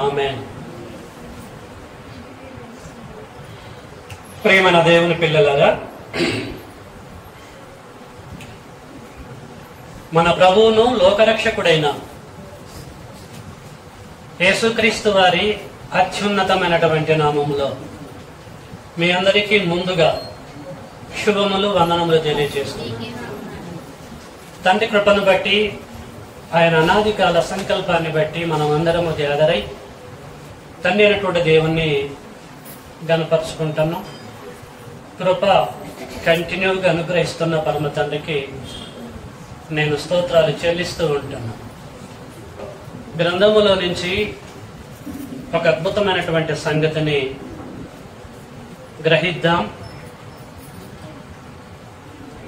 ఆమేన్. ప్రియమైన దేవుని పిల్లలారా, మన ప్రభువును లోకరక్షకుడైన యేసుక్రీస్తు వారి అత్యున్నతమైనటువంటి నామములో మీ అందరికీ ముందుగా శుభములు, వందనములు తెలియజేస్తున్నాను. తండ్రి కృపను బట్టి, ఆయన అనాది కాల సంకల్పాన్ని బట్టి మనం అందరము ధ్యాదరై తండ్రి అయినటువంటి దేవుణ్ణి గణపరుచుకుంటున్నాం. కృప కంటిన్యూగా అనుగ్రహిస్తున్న పరమ తండ్రికి నేను స్తోత్రాలు చెల్లిస్తూ ఉంటున్నాను. గ్రంథములో నుంచి ఒక అద్భుతమైనటువంటి సంగతిని గ్రహిద్దాం.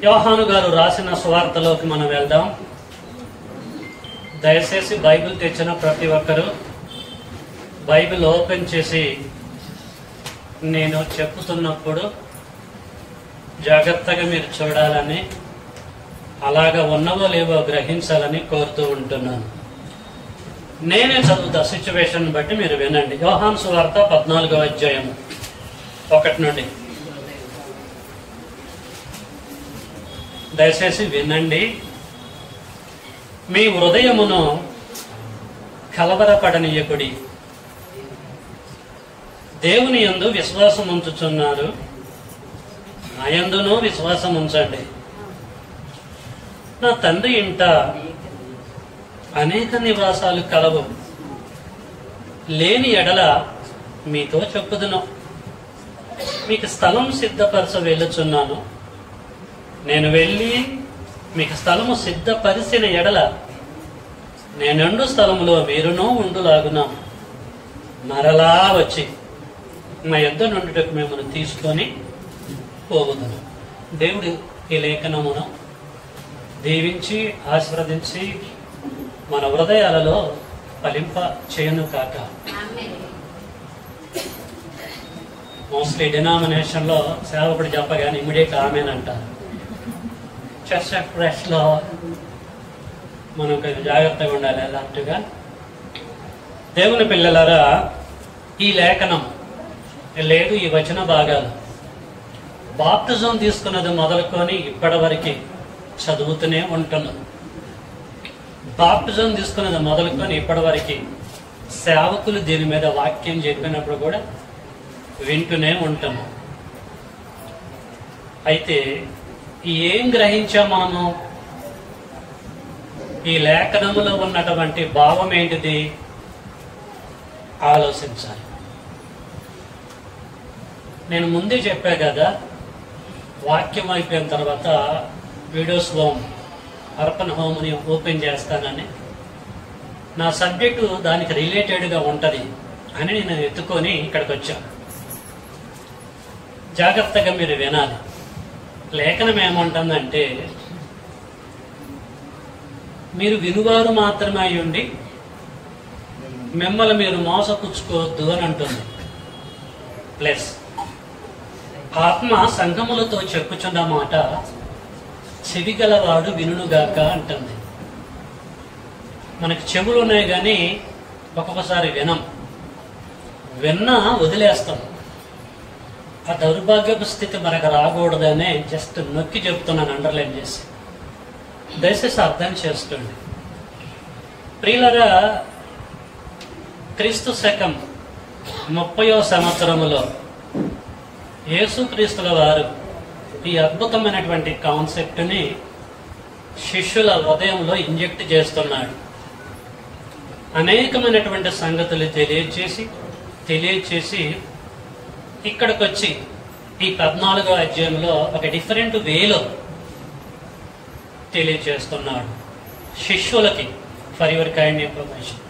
యోహాను గారు రాసిన సువార్తలోకి మనం వెళ్దాం. దయచేసి బైబిల్ తెచ్చిన ప్రతి ఒక్కరూ బైబిల్ ఓపెన్ చేసి నేను చెప్పుతున్నప్పుడు జాగ్రత్తగా మీరు చూడాలని, అలాగా ఉన్నవో లేవో గ్రహించాలని కోరుతూ ఉంటున్నాను. నేనే చదువుతా, సిచ్యువేషన్ బట్టి మీరు వినండి. యోహాను సువార్త 14వ అధ్యాయం 1 నుండి దయచేసి వినండి. మీ హృదయమును కలవరపడనీయకుడి, దేవుని యందు విశ్వాసం ఉంచుచున్నారు, నా యందును విశ్వాసం ఉంచండి. నా తండ్రి ఇంట అనేక నివాసాలు కలవు, లేని ఎడల మీతో చెప్పుదును. మీకు స్థలం సిద్ధపరచ వెళ్ళుచున్నాను. నేను వెళ్ళి మీకు స్థలము సిద్ధపరిచిన ఎడల నేనుండు స్థలములో మీరునూ ఉండులాగున మరలా వచ్చి మా యొద్ద నుండుటకు మిమ్మల్ని తీసుకొని పోవుదును. దేవుడు ఈ లేఖనమును దీవించి ఆశీర్వదించి మన హృదయాలలో ఫలింప చేయను కాక. మోస్ట్లీ డినామినేషన్లో సేవకుడు చెప్పగానే ఇమ్మీడియట్ ఆమెన్ అంటారు. చర్చ్ ప్రెస్లో మనం కొంచెం జాగ్రత్తగా ఉండాలి. అలాంటిగా దేవుని పిల్లలారా, ఈ లేఖనం లేదు, ఈ వచన భాగాలు బాప్టిజం తీసుకున్నది మొదలుకొని ఇప్పటి వరకు చదువుతూనే ఉంటున్నాం. బాప్టిజం తీసుకున్నది మొదలుకొని ఇప్పటి వరకు సేవకులు దీని మీద వాక్యం చెప్పినప్పుడు కూడా వింటూనే ఉంటాము. అయితే ఏం గ్రహించాం మనము? ఈ లేఖనములో ఉన్నటువంటి భావం ఏంటిది ఆలోచించాలి. నేను ముందే చెప్పా కదా, వాక్యం అయిపోయిన తర్వాత వీడియోస్ హోమ్, అర్పణ హోమ్ని ఓపెన్ చేస్తానని. నా సబ్జెక్టు దానికి రిలేటెడ్గా ఉంటుంది అని నేను ఎత్తుకొని ఇక్కడికి వచ్చాను. జాగ్రత్తగా మీరు వినాలి. లేఖనం ఏమంటుందంటే, మీరు వినువారు మాత్రమే అయి ఉండి మిమ్మల్ని మీరు మోసపుచ్చుకోవద్దు అని అంటుంది. ప్లస్ ఆత్మ సంఘములతో చెప్పుచున్న మాట చెవిగలవాడు వినుగాక అంటుంది. మనకి చెవులు ఉన్నాయి కానీ ఒక్కొక్కసారి విన్నా వదిలేస్తాం. ఆ దౌర్భాగ్యపు స్థితి మనకు రాకూడదనే జస్ట్ నొక్కి చెప్తున్నాను, అండర్లైన్ చేసి. దయచేసి అర్థం చేసుకోండి. ప్రియులరా, క్రీస్తు శకం 30వ సంవత్సరములో యేసుక్రీస్తుల వారు ఈ అద్భుతమైనటువంటి కాన్సెప్ట్ని శిష్యుల హృదయంలో ఇంజెక్ట్ చేస్తున్నాడు. అనేకమైనటువంటి సంగతులు తెలియచేసి ఇక్కడికి వచ్చి ఈ 14వ అధ్యాయంలో ఒక డిఫరెంట్ వేలో తెలియచేస్తున్నాడు శిష్యులకి. ఫర్ యువర్ కైండ్ ఇన్ఫర్మేషన్,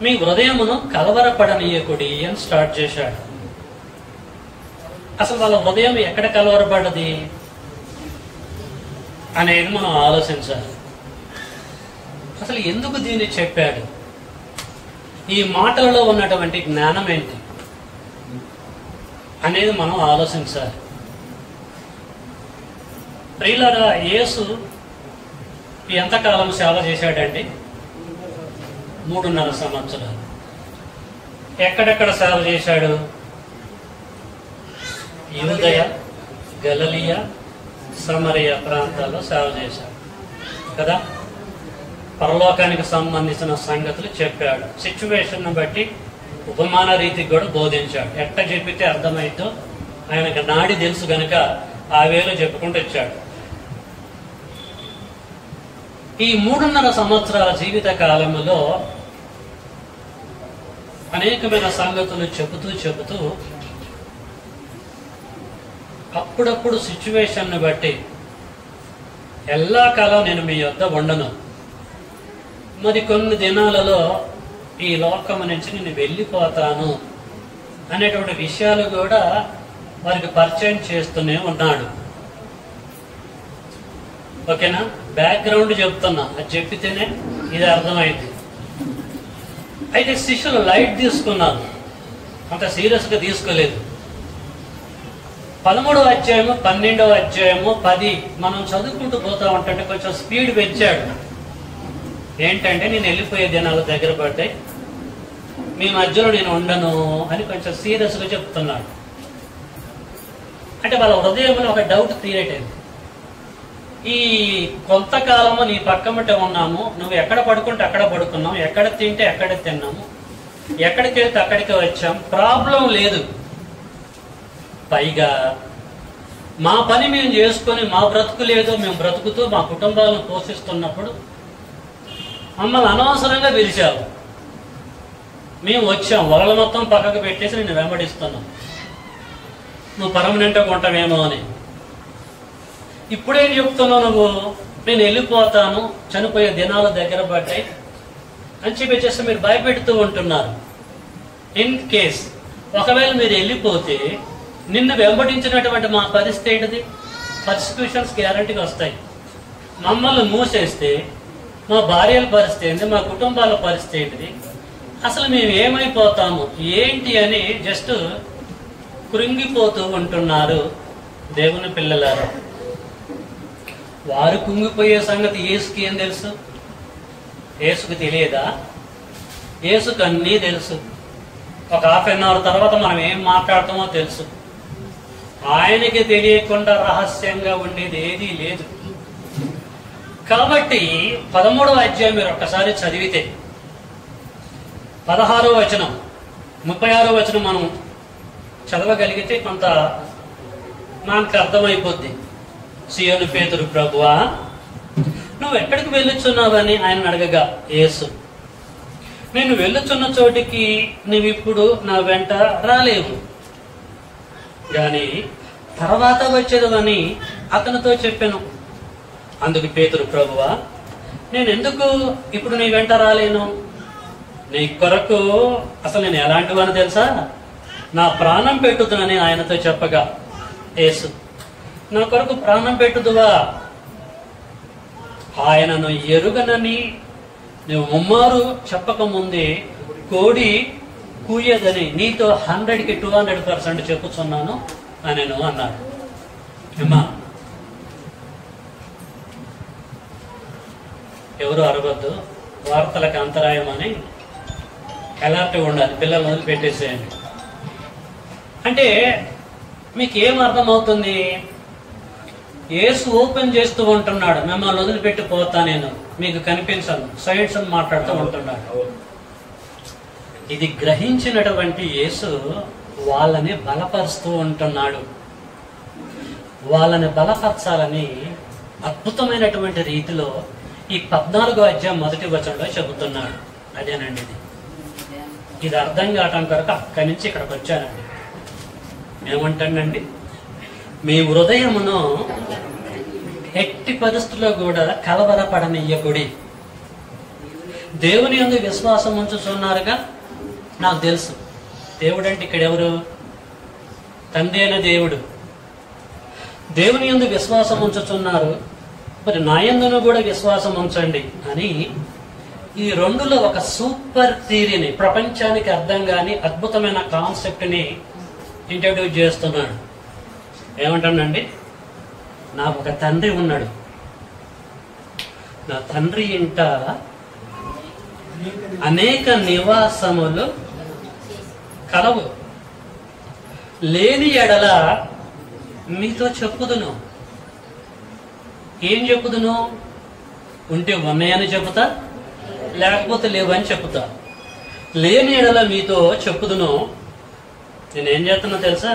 మీ హృదయమును కలవరపడనీయకుడి అని స్టార్ట్ చేశాడు. అసలు వాళ్ళ హృదయం ఎక్కడ కలవరపడ్డది అనేది మనం ఆలోచించాలి. అసలు ఎందుకు దీన్ని చెప్పాడు? ఈ మాటలలో ఉన్నటువంటి జ్ఞానం ఏంటి అనేది మనం ఆలోచించాలి. ప్రియులారా, యేసు ఎంతకాలం సేవ చేశాడండి? 3.5 సంవత్సరాలు. ఎక్కడెక్కడ సేవ చేశాడు? యూదయ, గలిలయ, సమరయ ప్రాంతాల్లో సేవ చేశాడు కదా. పరలోకానికి సంబంధించిన సంగతులు చెప్పాడు. సిచ్యువేషన్ బట్టి ఉపమాన రీతికి కూడా బోధించాడు. ఎట్ట చెప్పితే అర్థమైందో ఆయనకు నాడి తెలుసు గనక ఆ వేలో చెప్పుకుంటూ వచ్చాడు. ఈ 3.5 సంవత్సరాల జీవిత కాలంలో అనేకమైన సంగతులు చెబుతూ అప్పుడప్పుడు సిచ్యువేషన్ బట్టి ఎల్లకాలం నేను మీ వద్ద ఉండను, మరి కొన్ని దినాలలో ఈ లోకం నుంచి నేను వెళ్ళిపోతాను అనేటువంటి విషయాలు కూడా వారికి పరిచయం చేస్తూనే ఉన్నాడు. ఓకేనా? బ్యాక్గ్రౌండ్ చెప్తున్నా, అది చెప్పితేనే ఇది అర్థమైంది. అయితే శిష్యులు లైట్ తీసుకున్నారు, అంత సీరియస్గా తీసుకోలేదు. 13వ అధ్యాయము 12వ అధ్యాయము 10 మనం చదువుకుంటూ పోతా ఉంటే కొంచెం స్పీడ్ పెంచాడు. ఏంటంటే నేను వెళ్ళిపోయే దినాలు దగ్గర పడ్డాయి, మీ మధ్యలో నేను ఉండను అని కొంచెం సీరియస్గా చెప్తున్నాడు. అంటే వాళ్ళ హృదయంలో ఒక డౌట్ క్రియేట్ అయింది. ఈ కొంతకాలము నీ పక్కమటే ఉన్నాము, నువ్వు ఎక్కడ పడుకుంటే అక్కడ పడుకున్నావు, ఎక్కడ తింటే అక్కడ తిన్నాము, ఎక్కడికి వెళ్తే అక్కడికి వచ్చాం, ప్రాబ్లం లేదు. పైగా మా పని మేము చేసుకొని మా బ్రతుకు లేదో మేము బ్రతుకుతూ మా కుటుంబాలను పోషిస్తున్నప్పుడు మమ్మల్ని అనవసరంగా పిలిచావు. మేము వచ్చాం, వరల మొత్తం పక్కకు పెట్టేసి నేను వెంబడిస్తున్నాం, నువ్వు పర్మనెంట్గా కొంటావేమో అని. ఇప్పుడేం చెప్తున్నావు నువ్వు? నేను వెళ్ళిపోతాను, చనిపోయే దినాలు దగ్గర పడ్డాయి అని చెప్పేసి మీరు భయపెడుతూ ఉంటున్నారు. ఇన్ కేస్ ఒకవేళ మీరు వెళ్ళిపోతే నిన్ను వెంబడించినటువంటి మా పరిస్థితి ఏంటిది? పర్సిక్యూషన్స్ గ్యారంటీగా వస్తాయి. మమ్మల్ని మూసేస్తే మా భార్యల పరిస్థితి ఏంటి, మా కుటుంబాల పరిస్థితి ఏంటిది, అసలు మేము ఏమైపోతాము ఏంటి అని జస్ట్ కృంగిపోతూ ఉంటున్నారు దేవుని పిల్లలారా. వారు కుంగిపోయే సంగతి యేసుకి ఏం తెలుసు? యేసుకు తెలియదా? యేసుకు అన్నీ తెలుసు. ఒక హాఫ్ అన్ అవర్ తర్వాత మనం ఏం మాట్లాడతామో తెలుసు. ఆయనకి తెలియకుండా రహస్యంగా ఉండేది ఏదీ లేదు. కాబట్టి 13వ అధ్యాయం మీరు ఒక్కసారి చదివితే 16వ వచనం 36వ వచనం మనం చదవగలిగితే కొంత మనకు అర్థమైపోద్ది. సీయోను పేతురు, ప్రభువా నువ్వు ఎక్కడికి వెళ్ళుచున్నావని ఆయన అడగగా యేసు, నేను వెళ్ళుచున్న చోటికి నువ్విప్పుడు నా వెంట రాలేవు, గాని తర్వాత వచ్చేదవని అతనితో చెప్పాను. అందుకు పేతురు, ప్రభువా నేను ఎందుకు ఇప్పుడు నీ వెంట రాలేను? నీ కొరకు అసలు నేను ఎలాంటి వాడిని తెలుసా? నా ప్రాణం పెట్టుదునని ఆయనతో చెప్పగా యేసు, నా కొరకు ప్రాణం పెట్టుదువా? ఆయనను ఎరుగనని నువ్వు ముమ్మారు చెప్పకముందే కోడి కూయదని నీతో 100కి 200% చెప్పుచున్నాను అని అన్నాడు. అమ్మా ఎవరు అరవద్దు, వార్తలకు అంతరాయం అని ఎలాంటి ఉండాలి, పిల్లలు వదిలిపెట్టేసేయండి. అంటే మీకు ఏం అర్థమవుతుంది? యేసు ఓపెన్ చేస్తూ ఉంటున్నాడు, మిమ్మల్ని వదిలిపెట్టి పోతా నేను, మీకు కనిపించను, సైడ్స్ అని మాట్లాడుతూ ఉంటున్నాడు. ఇది గ్రహించినటువంటి యేసు వాళ్ళని బలపరుస్తూ ఉంటున్నాడు. వాళ్ళని బలపరచాలని అద్భుతమైనటువంటి రీతిలో ఈ 14వ అధ్యాయం 1వ వచనంలో చెబుతున్నాడు. అదేనండి ఇది అర్థం కావటం కొరకు అక్కడి నుంచి ఇక్కడికి వచ్చానండి. ఏమంటానండి, మీ హృదయమును ఎట్టి పరిస్థితుల్లో కూడా కలవరపడనియ్యకుడి. దేవుని యందు విశ్వాసం ఉంచుతున్నారుగా. నాకు తెలుసు దేవుడు అంటే ఇక్కడ ఎవరు? తండ్రి అయిన దేవుడు. దేవుని యందు విశ్వాసం ఉంచుతున్నారు, మరి నా యందును కూడా విశ్వాసం ఉంచండి అని ఈ రెండులో ఒక సూపర్ థియరీని, ప్రపంచానికి అర్థం కాని అద్భుతమైన కాన్సెప్ట్ని ఇంట్రడ్యూస్ చేస్తున్నాడు. ఏమంటానండి, నాకు ఒక తండ్రి ఉన్నాడు, నా తండ్రి ఇంట అనేక నివాసములు కలవు. లేని ఎడల మీతో చెప్పుదును. ఏం చెప్పుదును? ఉంటే ఉన్నాయని చెబుతా, లేకపోతే లేవని చెప్తా. లేని ఎడల మీతో చెప్పుదును. నేనేం చేస్తున్నా తెలుసా?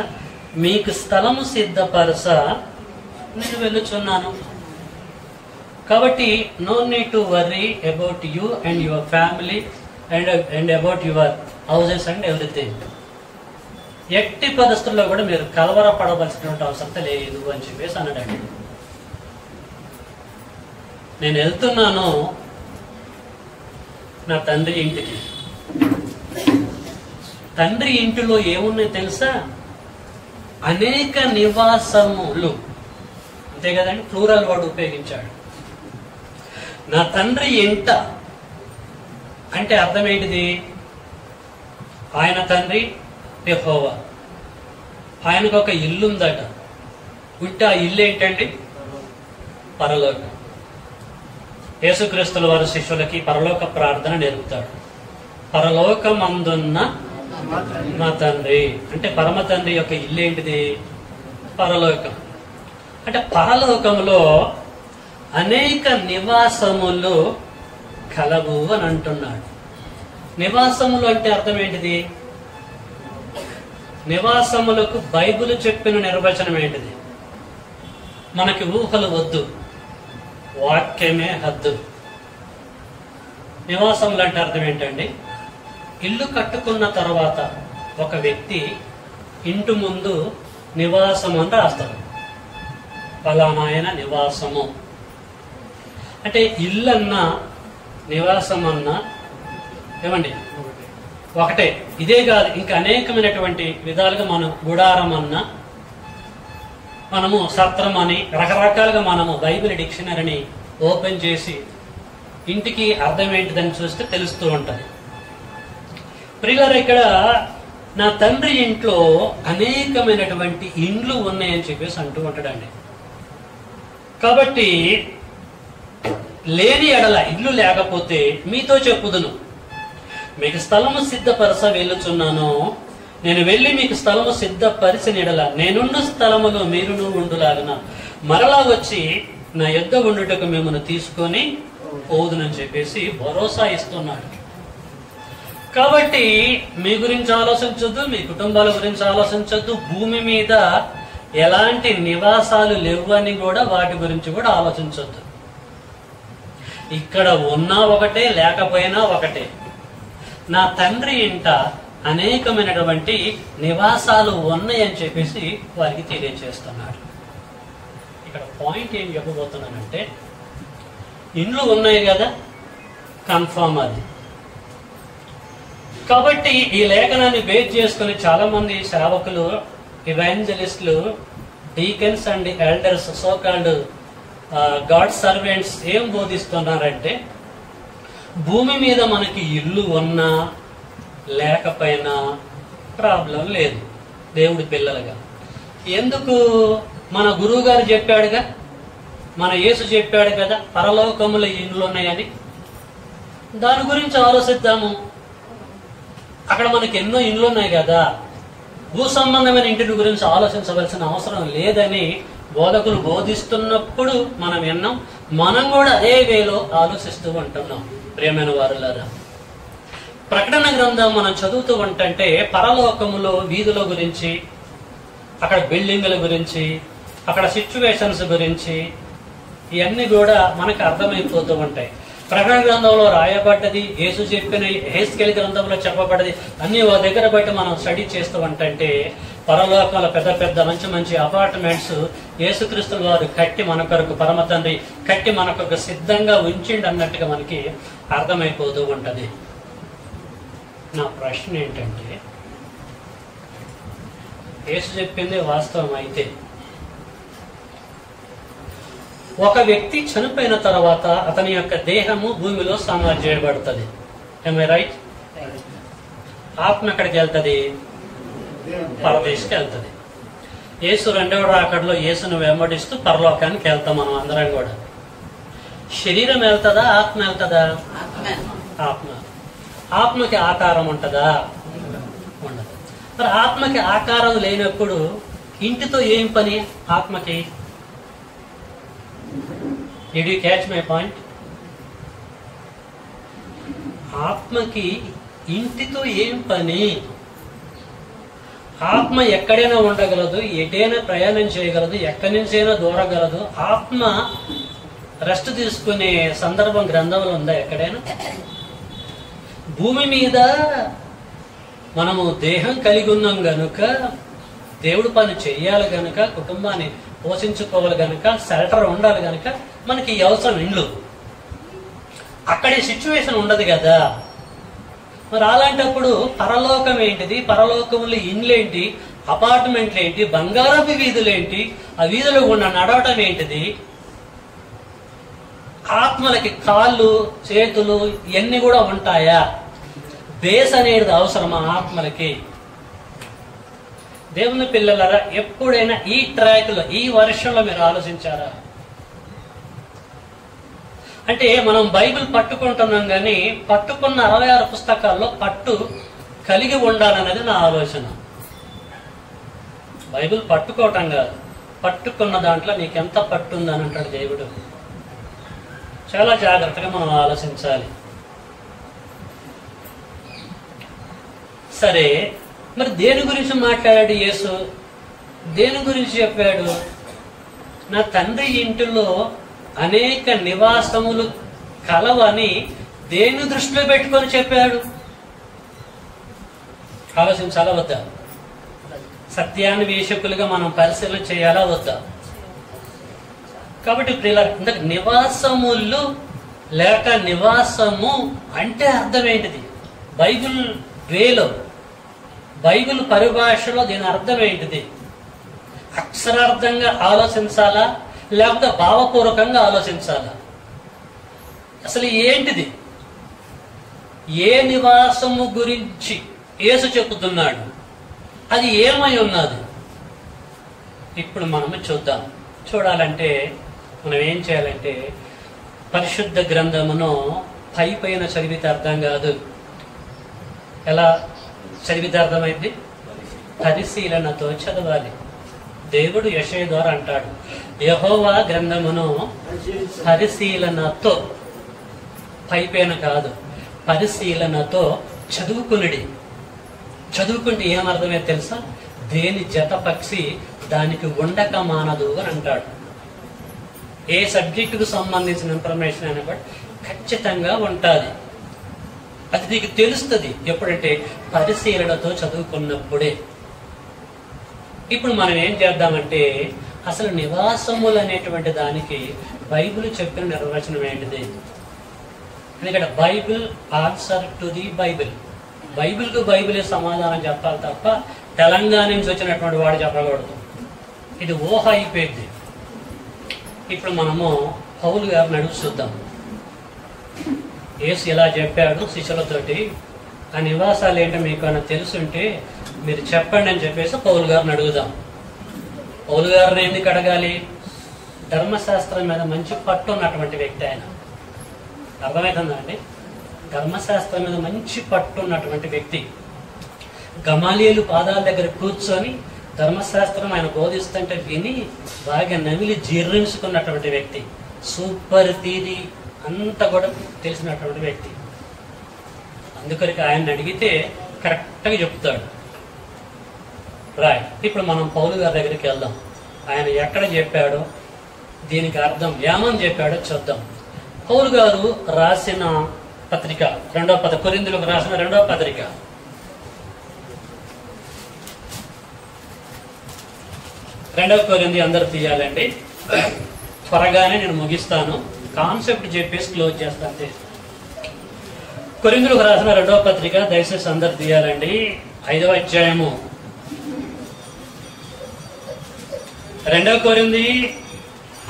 మీకు స్థలము సిద్ధపరచ నేను వెళ్ళుచున్నాను. కాబట్టి no need to worry about you and your family and about your houses and everything. ఎట్టి పరిస్థితుల్లో కూడా మీరు కలవరపడవలసినటువంటి అవసరం లేదు అని చెప్పేసి అన్నాడండి. నేను వెళ్తున్నాను నా తండ్రి ఇంటికి. తండ్రి ఇంటిలో ఏమున్నాయి తెలుసా? అనేక నివాసములు. అంతే కదండి, ప్లూరల్ వర్డ్ ఉపయోగించాడు. నా తండ్రి ఇంట అంటే అర్థం ఏంటిది? ఆయన తండ్రి యెహోవా, ఆయనకు ఒక ఇల్లు ఉందట. ఉంటే ఆ ఇల్లు ఏంటండి? పరలోకం. యేసుక్రీస్తుల వారి శిష్యులకి పరలోక ప్రార్థన నేర్పుతాడు. పరలోకమందున్న మా తండ్రి అంటే పరమ తండ్రి యొక్క ఇల్లు ఏంటిది? పరలోకం. అంటే పరలోకంలో అనేక నివాసములు కలవు అని అంటున్నాడు. నివాసములు అంటే అర్థం ఏంటిది? నివాసములకు బైబిల్ చెప్పిన నిర్వచనం ఏంటిది? మనకి ఊహలు వద్దు, వాక్యమే హద్దు. నివాసములు అంటే అర్థం ఏంటండి? ఇల్లు కట్టుకున్న తర్వాత ఒక వ్యక్తి ఇంటి ముందు నివాసం అని రాస్తాడు. ఫలానా ఆయన నివాసము అంటే ఇల్లన్నా నివాసం అన్నా ఏమండి ఒకటే. ఇదే కాదు, ఇంకా అనేకమైనటువంటి విధాలుగా మనం గుడారం అన్నా, మనము సత్రం అని రకరకాలుగా మనము బైబిల్ డిక్షనరీని ఓపెన్ చేసి ఇంటికి అర్థం ఏంటిదని చూస్తే తెలుస్తూ ఉంటుంది. ప్రియులారా, ఇక్కడ నా తండ్రి ఇంట్లో అనేకమైనటువంటి ఇండ్లు ఉన్నాయని చెప్పేసి అంటూ ఉంటాడండి. కాబట్టి లేని ఎడల, ఇల్లు లేకపోతే మీతో చెప్పుదును, మీకు స్థలము సిద్ధపరచ వెళ్ళుచున్నాను. నేను వెళ్ళి మీకు స్థలము సిద్ధపరిచిన ఎడల నేనున్న స్థలములో మీరును ఉండులాగున మరలా వచ్చి నా యొద్ద ఉండుటకు మిమ్మల్ని తీసుకొని పోదునని చెప్పేసి భరోసా ఇస్తున్నాడు. కాబట్టి మీ గురించి ఆలోచించొద్దు, మీ కుటుంబాల గురించి ఆలోచించొద్దు. భూమి మీద ఎలాంటి నివాసాలు లేవని కూడా వాటి గురించి కూడా ఆలోచించొద్దు. ఇక్కడ ఉన్నా ఒకటే, లేకపోయినా ఒకటే. నా తండ్రి ఇంట అనేకమైనటువంటి నివాసాలు ఉన్నాయని చెప్పేసి వారికి తెలియజేస్తున్నాడు. ఇక్కడ పాయింట్ ఏం చెప్పబోతున్నానంటే, ఇండ్లు ఉన్నాయి కదా, కన్ఫర్మ్ అది. కాబట్టి ఈ లేఖనాన్ని బేస్ చేసుకుని చాలా మంది సేవకులు, ఇవాంజలిస్టులు, deacons and elders, so called God servants ఏం బోధిస్తున్నారంటే, భూమి మీద మనకి ఇల్లు ఉన్నా లేకపోయినా ప్రాబ్లం లేదు దేవుడి పిల్లలుగా. ఎందుకు? మన గురువు గారు చెప్పాడుగా, మన యేసు చెప్పాడు కదా, పరలోకముల ఇండ్లు ఉన్నాయని. దాని గురించి ఆలోచిద్దాము. అక్కడ మనకి ఎన్నో ఇండ్లు ఉన్నాయి కదా, భూ సంబంధమైన ఇంటి గురించి ఆలోచించవలసిన అవసరం లేదని బోధకులు బోధిస్తున్నప్పుడు మనం విన్నాం. మనం కూడా అదే వేలో ఆలోచిస్తూ ఉంటున్నాం. ప్రియమైన వారులారా, ప్రకటన గ్రంథం మనం చదువుతూ ఉంటుంటే పరలోకములో వీధుల గురించి, అక్కడ బిల్డింగుల గురించి, అక్కడ సిచ్యువేషన్స్ గురించి ఇవన్నీ కూడా మనకు అర్థమైపోతూ ఉంటాయి. ప్రకటన గ్రంథంలో రాయబడ్డది, యేసు చెప్పిన, హెస్కేలు గ్రంథంలో చెప్పబడ్డది అన్ని ఒక దగ్గర బట్టి మనం స్టడీ చేస్తూ ఉంటుంటే పరలోకంలో పెద్ద పెద్ద మంచి మంచి అపార్ట్మెంట్స్ యేసుక్రీస్తుల వారు కట్టి మన కొరకు, పరమ తండ్రి కట్టి మన కొరకు సిద్ధంగా ఉంచిండి అన్నట్టుగా మనకి అర్థమైపోతూ ఉంటది. నా ప్రశ్న ఏంటంటే, యేసు చెప్పింది వాస్తవం అయితే ఒక వ్యక్తి చనిపోయిన తర్వాత అతని యొక్క దేహము భూమిలో సమాధి చేయబడుతుంది. Am I right? ఆత్మ ఎక్కడికి వెళ్తుంది? పరదేశకి వెళ్తుంది. యేసు రెండవ రాకడలో యేసును వెంబడిస్తూ పరలోకానికి వెళ్తాం మనం అందరం కూడా. శరీరం వెళ్తుందా, ఆత్మ వెళ్తుందా? ఆత్మ. ఆత్మకి ఆకారం ఉంటుందా? ఉండదు. మరి ఆత్మకి ఆకారం లేనప్పుడు ఇంటితో ఏం పని ఆత్మకి? Did you catch my point? ఆత్మకి ఇంటితో ఏం పని? ఆత్మ ఎక్కడైనా ఉండగలదు, ఎటైనా ప్రయాణం చేయగలదు, ఎక్కడి నుంచైనా దూరగలదు. ఆత్మ రెస్ట్ తీసుకునే సందర్భం గ్రంథంలో ఉందా ఎక్కడైనా? భూమి మీద మనము దేహం కలిగి ఉన్నాం గనుక, దేవుడు పని చెయ్యాలి గనుక, కుటుంబాన్ని పోషించుకోవాలి గనుక, షెల్టర్ ఉండాలి గనుక మనకి ఈ అవసరం ఇండ్లు. అక్కడి సిచ్యువేషన్ ఉండదు కదా. మరి అలాంటప్పుడు పరలోకం ఏంటిది? పరలోకంలో ఇండ్లేంటి, అపార్ట్మెంట్లు ఏంటి, బంగారపు వీధులేంటి, ఆ వీధులు గుండా నడవటం ఏంటిది? ఆత్మలకి కాళ్ళు చేతులు ఇవన్నీ కూడా ఉంటాయా? బేస్ అనేది అవసరమా ఆత్మలకి? దేవుని పిల్లలారా, ఎప్పుడైనా ఈ ట్రాక్ లో, ఈ వర్షంలో మీరు ఆలోచించారా? అంటే మనం బైబిల్ పట్టుకుంటున్నాం కానీ పట్టుకున్న 66 పుస్తకాల్లో పట్టు కలిగి ఉండాలనేది నా ఆలోచన. బైబిల్ పట్టుకోవటం కాదు, పట్టుకున్న దాంట్లో నీకెంత పట్టు ఉందని అంటాడు దేవుడు. చాలా జాగ్రత్తగా మనం ఆలోచించాలి. సరే, మరి దేని గురించి మాట్లాడాడు యేసు? దేని గురించి చెప్పాడు? నా తండ్రి ఇంటిలో అనేక నివాసములు కలవని దేని దృష్టిలో పెట్టుకొని చెప్పాడు? ఆలోచించాలా వద్దా? సత్యాన్వేషకులుగా మనం పరిశీలన చేయాలా వద్దా? కాబట్టి ఇంతకు నివాసములు లేక నివాసము అంటే అర్థం ఏంటిది? బైబిల్ వేలో, బైబిల్ పరిభాషలో దీని అర్థం ఏంటిది? అక్షరార్థంగా ఆలోచించాలా లేకపోతే భావపూర్వకంగా ఆలోచించాలా? అసలు ఏంటిది? ఏ నివాసము గురించి యేసు చెబుతున్నాడు? అది ఏమై ఉన్నది? ఇప్పుడు మనము చూద్దాం. చూడాలంటే మనం ఏం చేయాలంటే పరిశుద్ధ గ్రంథమును పైన చదివితే అర్థం కాదు. ఎలా చదివితే అర్థమైంది? పరిశీలనతో చదవాలి. దేవుడు యెషయా ద్వారా అంటాడు, యెహోవా గ్రంథమును పరిశీలనతో, పైన కాదు, పరిశీలనతో చదువుకునుడి. చదువుకుంటే ఏమర్థమే తెలుసా? దేని జత పక్షి దానికి ఉండక మానదు అని అంటాడు. ఏ సబ్జెక్టుకు సంబంధించిన ఇన్ఫర్మేషన్ అయినా కూడా ఖచ్చితంగా ఉంటుంది. అది నీకు తెలుస్తుంది ఎప్పుడంటే పరిశీలనతో చదువుకున్నప్పుడే. ఇప్పుడు మనం ఏం చేద్దామంటే అసలు నివాసములు అనేటువంటి దానికి బైబిల్ చెప్పిన నిర్వచనం ఏంటిది? ఎందుకంటే Bible answer to the Bible. బైబిల్కు బైబిలే సమాధానం చెప్పాలి తప్ప తెలంగాణ నుంచి వచ్చినటువంటి వాడు చెప్పకూడదు. ఇది ఊహ అయిపోయింది. ఇప్పుడు మనము పౌలు గారిని అడుగు చూద్దాం. యేసు ఇలా చెప్పాడు శిష్యులతోటి, ఆ నివాసాలు ఏంటో మీకు అని తెలుసుంటే మీరు చెప్పండి అని చెప్పేసి పౌలు గారిని అడుగుదాం. పౌలు గారిని ఎందుకు అడగాలి? ధర్మశాస్త్రం మీద మంచి పట్టు ఉన్నటువంటి వ్యక్తి ఆయన. అర్థమవుతుందా అండి? ధర్మశాస్త్రం మీద మంచి పట్టు ఉన్నటువంటి వ్యక్తి. గమాలియేలు పాదాల దగ్గర కూర్చొని ధర్మశాస్త్రం ఆయన బోధిస్తుంటే విని బాగా నమిలి జీర్ణించుకున్నటువంటి వ్యక్తి. సూపర్ తీరి అంతా కూడా తెలిసినటువంటి వ్యక్తి. అందుకొరికి ఆయన అడిగితే కరెక్ట్గా చెప్తాడు. రైట్. ఇప్పుడు మనం పౌలు గారి దగ్గరికి వెళ్దాం. ఆయన ఎక్కడ చెప్పాడో దీనికి అర్థం ఏమని చెప్పాడో చూద్దాం. పౌలు గారు రాసిన పత్రిక, కొరింథీయులకు రాసిన 2వ పత్రిక, 2వ కొరింథీ అందరూ తీయాలండి. త్వరగానే నేను ముగిస్తాను, కాన్సెప్ట్ చెప్పేసి క్లోజ్ చేస్తాను. కొరింథీయులకు రాసిన 2వ పత్రిక దయచేసి అందరు తీయాలండి. 5వ అధ్యాయము, 2వ కొరింథీ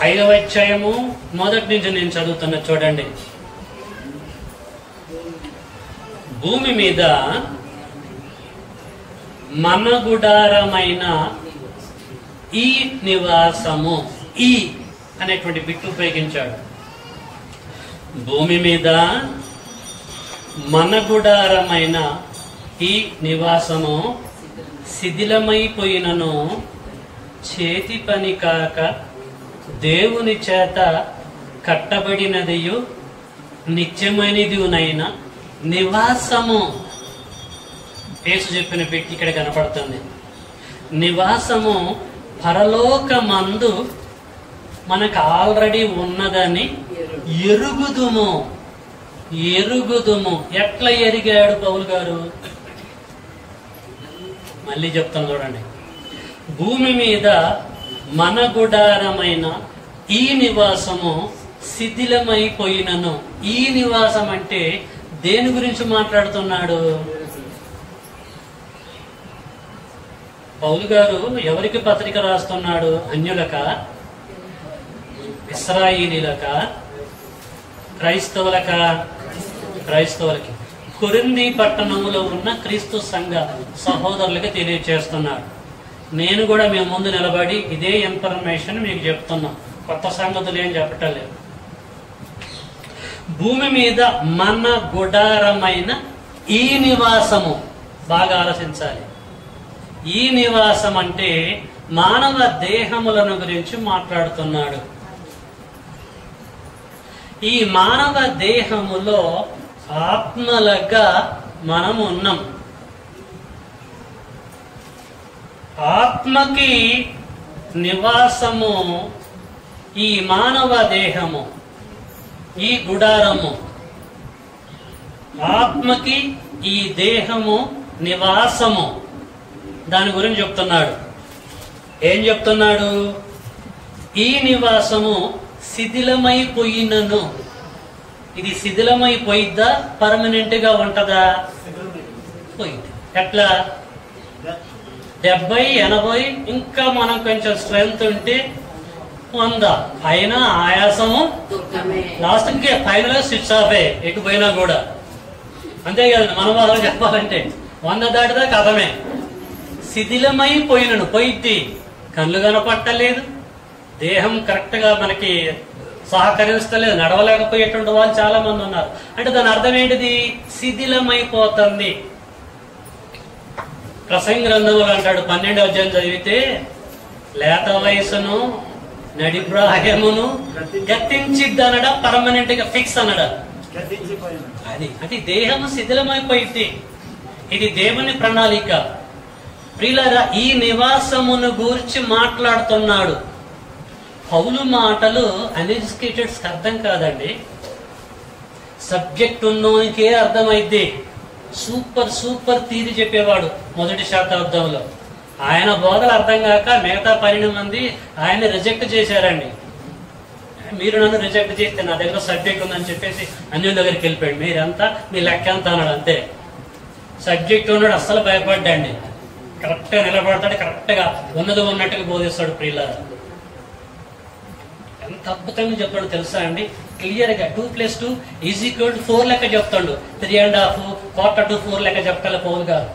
5వ అధ్యాయము మొదటి నుంచి నేను చదువుతున్నా చూడండి. భూమి మీద మన గుడారమైన ఈ నివాసము, ఈ అనేటువంటి బిట్టు ఉపయోగించాడు. భూమి మీద మన గుడారమైన ఈ నివాసము శిథిలమైపోయినను చేతి పని కాక దేవుని చేత కట్టబడినదియు నిత్యమైనదియునైన నివాసము. యేసు చెప్పిన పెట్టి ఇక్కడ కనపడుతుంది. నివాసము పరలోకమందు మనకు ఆల్రెడీ ఉన్నదని ఎరుగుదుము. ఎట్లా ఎరిగాడు పౌలు గారు? మళ్ళీ చెప్తాను చూడండి. భూమి మీద మన గుడారమైన ఈ నివాసము శిథిలమైపోయినను. ఈ నివాసం అంటే దేని గురించి మాట్లాడుతున్నాడు పౌలు గారు? ఎవరికి పత్రిక రాస్తున్నాడు? అన్యులక, ఇశ్రాయేలీలక, క్రైస్తవులకి. కొరింథీ పట్టణంలో ఉన్న క్రీస్తు సంఘ సహోదరులకి తెలియచేస్తున్నాడు. నేను కూడా మేము ముందు నిలబడి ఇదే ఇన్ఫర్మేషన్ మీకు చెప్తున్నాం. కొత్త సంగతులు ఏం చెప్పటం లేదు. భూమి మీద మన గుడారమైన ఈ నివాసము, బాగా ఆలోచించాలి. ఈ నివాసం అంటే మానవ దేహములను గురించి మాట్లాడుతున్నాడు. ఈ మానవ దేహములో ఆత్మలుగా మనం ఉన్నాం. ఆత్మకి నివాసము ఈ మానవ దేహము, ఈ గుడారము. ఆత్మకి ఈ దేహము నివాసము. దాని గురించి చెప్తున్నాడు. ఏం చెప్తున్నాడు? ఈ నివాసము శిథిలమైపోయినను. ఇది శిథిలమైపోయిద్దా? పర్మనెంట్ గా ఉంటదా? పోయింది. ఎట్లా? 70, 80, ఇంకా మనం కొంచెం స్ట్రెంగ్త్ ఉంటే 100. పైన ఆయాసము, లాస్ట్ ఇంకే ఫైనల్ స్విచ్ ఆఫే ఎటు పోయినా కూడా. అంతే కదా మన వాళ్ళు చెప్పాలంటే. 100 దాటిదా కథమే. శిథిలమైపోయినను, పోయిద్ది. కళ్ళు కనపట్టలేదు, దేహం కరెక్ట్ గా మనకి సహకరిస్తలేదు, నడవలేకపోయేటువంటి వాళ్ళు చాలా మంది ఉన్నారు. అంటే దాని అర్థం ఏంటిది? శిథిలమైపోతుంది. ప్రసంగ గ్రంథములు అంటాడు 12వ అధ్యాయం చదివితే, లేత వయసును నడిప్రాయమును గతించిద్ది అనడా, పర్మనెంట్ గా ఫిక్స్ అనడా? అది అంటే దేహము శిథిలమైపోయింది. ఇది దేవుని ప్రణాళిక. ప్రియులారా, ఈ నివాసమును గూర్చి మాట్లాడుతున్నాడు. పౌలు మాటలు అన్ఎడ్యుకేటెడ్స్ అర్థం కాదండి. సబ్జెక్ట్ ఉన్నోనికే అర్థమైద్ది. సూపర్ థియరీ చెప్పేవాడు మొదటి శతాబ్దంలో. ఆయన బోధలు అర్థం కాక మిగతా 12 మంది ఆయన రిజెక్ట్ చేశారండి. మీరు నన్ను రిజెక్ట్ చేస్తే నా దగ్గర సబ్జెక్ట్ ఉందని చెప్పేసి అన్యుల దగ్గరికి వెళ్ళిపోయాడు. మీరంతా మీ లెక్క ఎంత అన్నాడు. అంతే. సబ్జెక్ట్ ఉన్నాడు, అస్సలు భయపడ్డండి. కరెక్ట్ గా నిలబడతాడు, కరెక్ట్ గా ఉన్నది ఉన్నట్టుగా బోధిస్తాడు. ప్రియులారా, ఎంత అద్భుతంగా చెప్తాడు తెలుసా అండి? క్లియర్ గా 2+2 = 4 లెక్క చెప్తాడు. 3.5, 4 లెక్క చెప్పగల పౌలు గారు.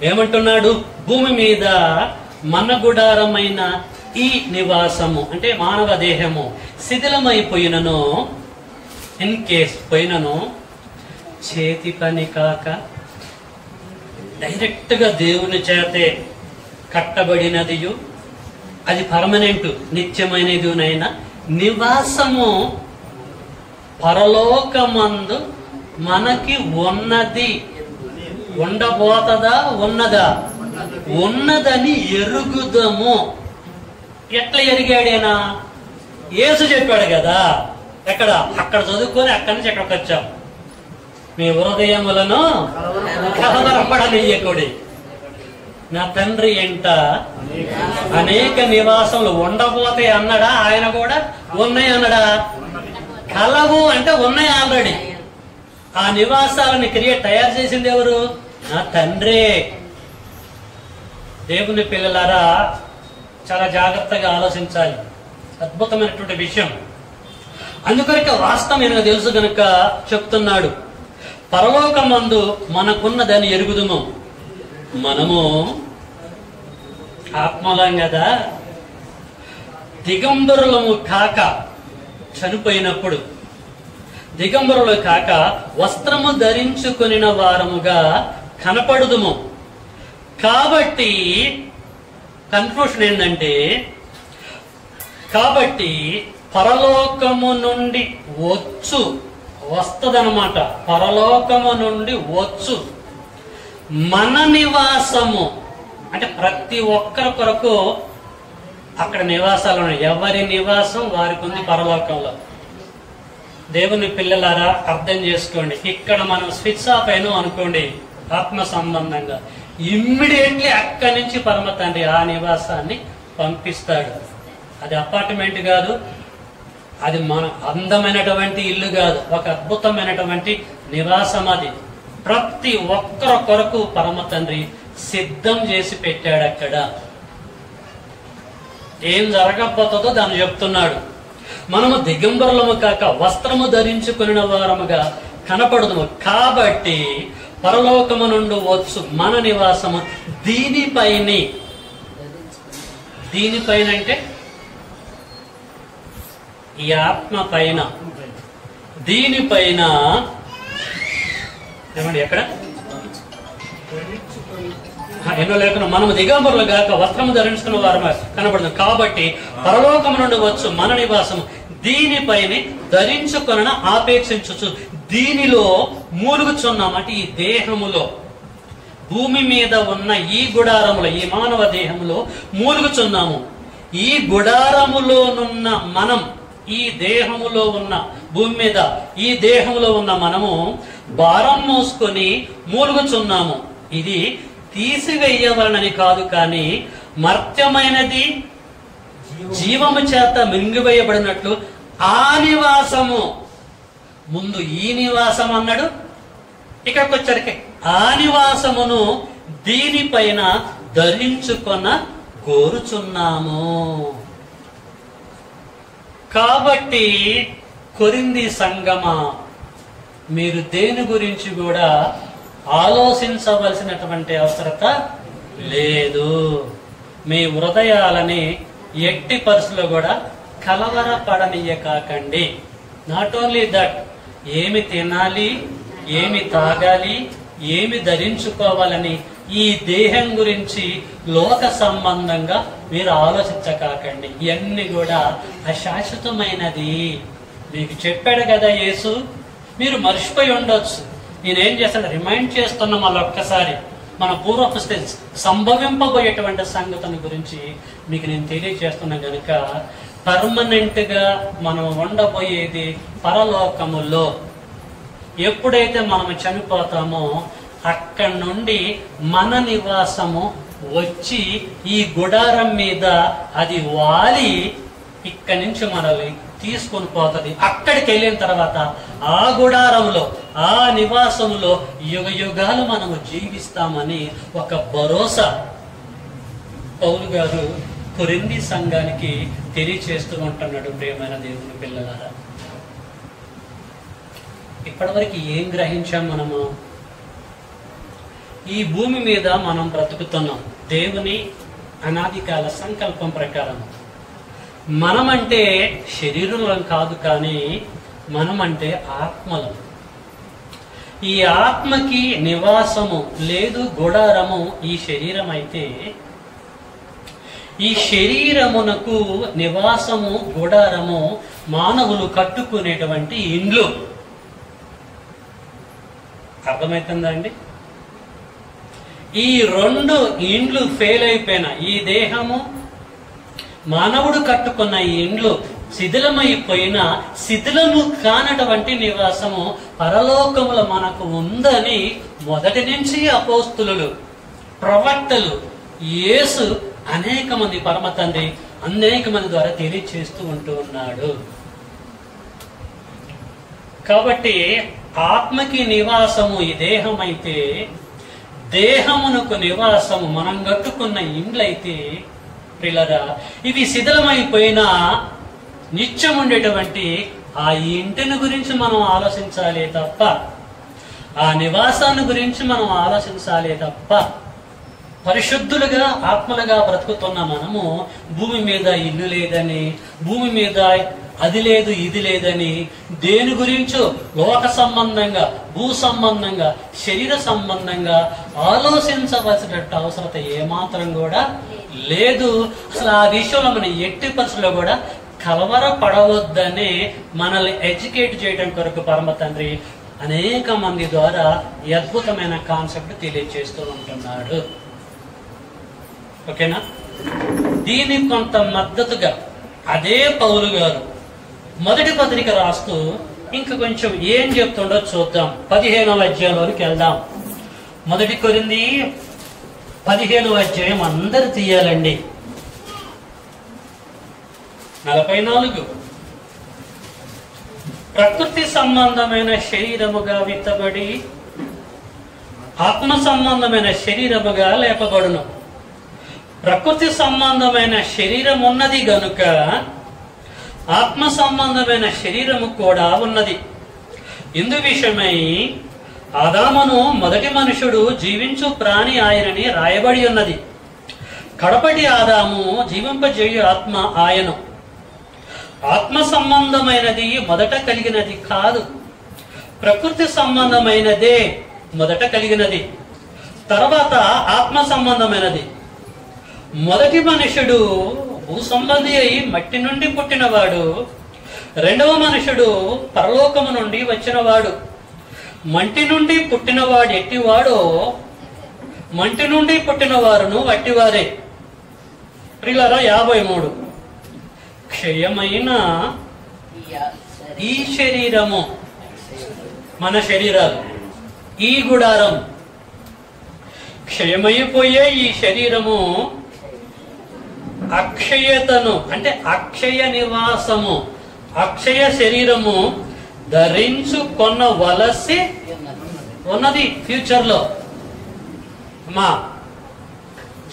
ఏమంటున్నాడు? భూమి మీద మన గుడారమైన ఈ నివాసము అంటే మానవ దేహము శిథిలమైపోయినను, ఇన్ కేస్ పోయినను, చేతి పని కాక డైరెక్ట్ గా దేవుని చేతే కట్టబడినదియు, అది పర్మనెంట్ నిత్యమైనదినైనా నివాసము పరలోకమందు మనకి ఉన్నది. ఉండబోతదా? ఉన్నదా? ఉన్నదని ఎరుగుదము. ఎట్లా ఎరిగాడేనా? యేసు చెప్పాడు కదా. ఎక్కడ? అక్కడ చదువుకొని అక్కడి నుంచి ఎక్కడికి వచ్చాం. మీ హృదయములను కలవరపడనీయకుడి, నా తండ్రి ఎంట అనేక నివాసములు ఉండబోతే అన్నాడా? ఆయన కూడా ఉన్నాయి అన్నాడా? కలవు అంటే ఉన్నాయి ఆల్రెడీ. ఆ నివాసాలని తయారు చేసింది ఎవరు? నా తండ్రే. దేవుని పిల్లలారా, చాలా జాగ్రత్తగా ఆలోచించాలి. అద్భుతమైనటువంటి విషయం. అందుకొరకే వాస్తవం ఏమో తెలుసు గనుక చెప్తున్నాడు. పరలోకమందు మనకున్నదని ఎరుగుదుము. మనము ఆత్మలం కదా, దిగంబరులము కాక చనిపోయినప్పుడు దిగంబరులు కాక వస్త్రము ధరించుకొనిన వారముగా కనపడుదుము. కాబట్టి కన్ఫ్యూషన్ ఏంటంటే, కాబట్టి పరలోకము నుండి వస్తదనమాట. పరలోకము నుండి మన నివాసము అంటే ప్రతి ఒక్కరి కొరకు అక్కడ నివాసాలు ఉన్నాయి. ఎవరి నివాసం వారికి ఉంది పరలోకంలో. దేవుని పిల్లలారా అర్థం చేసుకోండి. ఇక్కడ మనం స్విచ్ ఆఫ్ అయినా అనుకోండి ఆత్మ సంబంధంగా, ఇమ్మీడియట్లీ అక్కడి నుంచి పరమ తండ్రి ఆ నివాసాన్ని పంపిస్తాడు. అది అపార్ట్మెంట్ కాదు, అది మన అందమైనటువంటి ఇల్లు కాదు, ఒక అద్భుతమైనటువంటి నివాసం. అది ప్రతి ఒక్కరి కొరకు పరమ తండ్రి సిద్ధం చేసి పెట్టాడు. అక్కడ ఏం జరగబోతుందో దాన్ని చెప్తున్నాడు. మనము దిగంబరులము కాక వస్త్రము ధరించుకుని వారముగా కనపడుదుము. కాబట్టి పరలోకము నుండి మన నివాసము దీనిపైన అంటే ఈ ఆత్మ పైన, దీనిపైన ఏమండి ఎక్కడ ఎన్నో లేకుండా మనము దిగంబరులు గాక వస్త్రము ధరించుకున్న వారు కనబడుతుంది. కాబట్టి పరలోకము నుండి మన నివాసము దీనిపైన ధరించుకొన ఆపేక్షించు దీనిలో మూలుగుచున్నాం. అంటే ఈ దేహములో, భూమి మీద ఉన్న ఈ గుడారములో, ఈ మానవ దేహములో మూలుగుచున్నాము. ఈ గుడారములోనున్న మనం, ఈ దేహములో ఉన్న, భూమి మీద ఈ దేహములో ఉన్న మనము భారం మోసుకొని మూలుగుచున్నాము. ఇది తీసివేయవలనని కాదు, కానీ మర్త్యమైనది జీవము చేత మింగివేయబడినట్లు ఆ నివాసము, ముందు ఈ నివాసం అన్నాడు, ఇక్కడికి వచ్చరికి ఆ నివాసమును దీనిపైన ధరించుకొన కోరుచున్నాము. కాబట్టి కొరింథీ సంగమా, మీరు దేని గురించి కూడా ఆలోచించవలసినటువంటి అవసరత లేదు. మీ హృదయాలని ఎట్టి పరిస్థితుల్లో కూడా కలవరపడనీయకండి. నాట్ ఓన్లీ దట్, ఏమి తినాలి, ఏమి తాగాలి, ఏమి ధరించుకోవాలని ఈ దేహం గురించి లోక సంబంధంగా మీరు ఆలోచించకండి. ఇవన్నీ కూడా అశాశ్వతమైనది. మీకు చెప్పాడు కదా యేసు, మీరు మర్చిపోయి ఉండొచ్చు. నేనేం చేస్తాను, రిమైండ్ చేస్తున్నా మళ్ళీ ఒక్కసారి మన పూర్వపు సంభవింపబోయేటువంటి సంగతుల గురించి మీకు నేను తెలియజేస్తున్నా కనుక, పర్మనెంట్ గా మనం ఉండబోయేది పరలోకములో. ఎప్పుడైతే మనం చనిపోతామో అక్కడి నుండి మన నివాసము వచ్చి ఈ గుడారం మీద అది వాలి ఇక్కడి నుంచి మనల్ని తీసుకొని పోతుంది. అక్కడికి వెళ్ళిన తర్వాత ఆ గుడారంలో, ఆ నివాసంలో యుగ యుగాలు మనము జీవిస్తామని ఒక భరోసా పౌలు గారు కొరింథీ సంఘానికి తెలియచేస్తూ ఉంటున్నాడు. ప్రియమైన దేవుని పిల్లలారా, ఇప్పటివరకు ఏం గ్రహించాం మనము? ఈ భూమి మీద మనం బ్రతుకుతున్నాం దేవుని అనాది కాల సంకల్పం ప్రకారం. మనమంటే శరీరం కాదు, కానీ మనమంటే ఆత్మలం. ఈ ఆత్మకి నివాసము లేదు, గుడారము ఈ శరీరం అయితే, ఈ శరీరమునకు నివాసము గుడారము మానవులు కట్టుకునేటువంటి ఇండ్లు. అర్థమవుతుందా అండి? ఈ రెండు ఇండ్లు ఫెయిల్ అయిపోయినా, ఈ దేహము మానవుడు కట్టుకున్న ఈ ఇండ్లు శిథిలమైపోయిన, శిథిలము కానటువంటి నివాసము పరలోకములో మనకు ఉందని మొదటి నుంచి అపోస్తులు, ప్రవక్తలు, యేసు అనేక మంది పరమ తండ్రి అనేక మంది ద్వారా తెలియచేస్తూ ఉంటూ ఉన్నాడు. కాబట్టి ఆత్మకి నివాసము ఈ దేహం అయితే, దేహమునకు నివాసము మనం కట్టుకున్న ఇండ్లయితే, పిల్లరా, ఇవి శిథిలమైపోయినా నిత్యం ఉండేటువంటి ఆ ఇంటిని గురించి మనం ఆలోచించాలి తప్ప, ఆ నివాసాన్ని గురించి మనం ఆలోచించాలి తప్ప, పరిశుద్ధులుగా ఆత్మలుగా బ్రతుకుతున్న మనము భూమి మీద ఇల్లు లేదని, భూమి మీద అది లేదు ఇది లేదని దేని గురించో లోక సంబంధంగా, భూ సంబంధంగా, శరీర సంబంధంగా ఆలోచించవలసిన అవసరత ఏమాత్రం కూడా లేదు. అసలు ఆ విషయంలో మనం ఎట్టి పరిస్థితుల్లో కూడా కలవరపడవద్దని మనల్ని ఎడ్యుకేట్ చేయడం కొరకు పరమ తండ్రి అనేక మంది ద్వారా ఈ అద్భుతమైన కాన్సెప్ట్ తెలియజేస్తూ ఉంటున్నాడు. ఓకేనా? దీనికి కొంత మద్దతుగా అదే పౌలు గారు మొదటి పత్రిక రాస్తూ ఇంకా కొంచెం ఏం చెప్తుండో చూద్దాం. 15వ అధ్యాయంలోనికి వెళ్దాం. మొదటి కొరింథీ 15వ అధ్యాయం అందరు తీయాలండి. 44. ప్రకృతి సంబంధమైన శరీరముగా విత్తబడి ఆత్మ సంబంధమైన శరీరముగా లేపబడును. ప్రకృతి సంబంధమైన శరీరం ఉన్నది గనుక ఆత్మ సంబంధమైన శరీరము కూడా ఉన్నది. ఇందు విషయమై ఆదామును మొదటి మనుషుడు జీవించు ప్రాణి ఆయనని రాయబడి ఉన్నది. కడపటి ఆదాము జీవింపజేయు ఆత్మ ఆయను. ఆత్మ సంబంధమైనది మొదట కలిగినది కాదు, ప్రకృతి సంబంధమైనదే మొదట కలిగినది, తర్వాత ఆత్మ సంబంధమైనది. మొదటి మనుషుడు భూ సంబంధి అయి మట్టి నుండి పుట్టినవాడు, రెండవ మనుషుడు పరలోకము నుండి వచ్చినవాడు. మంటి నుండి పుట్టినవాడు ఎట్టివాడో మంటి నుండి పుట్టిన వారును వట్టివారే. ప్రియులారా 53. క్షయమైన ఈ శరీరము, మన శరీరాలు, ఈ గుడారం, క్షయమైపోయే ఈ శరీరము అక్షయతను అంటే అక్షయ నివాసము, అక్షయ శరీరము ధరించుకొనవలసి ఉన్నది ఫ్యూచర్ లో. అమ్మా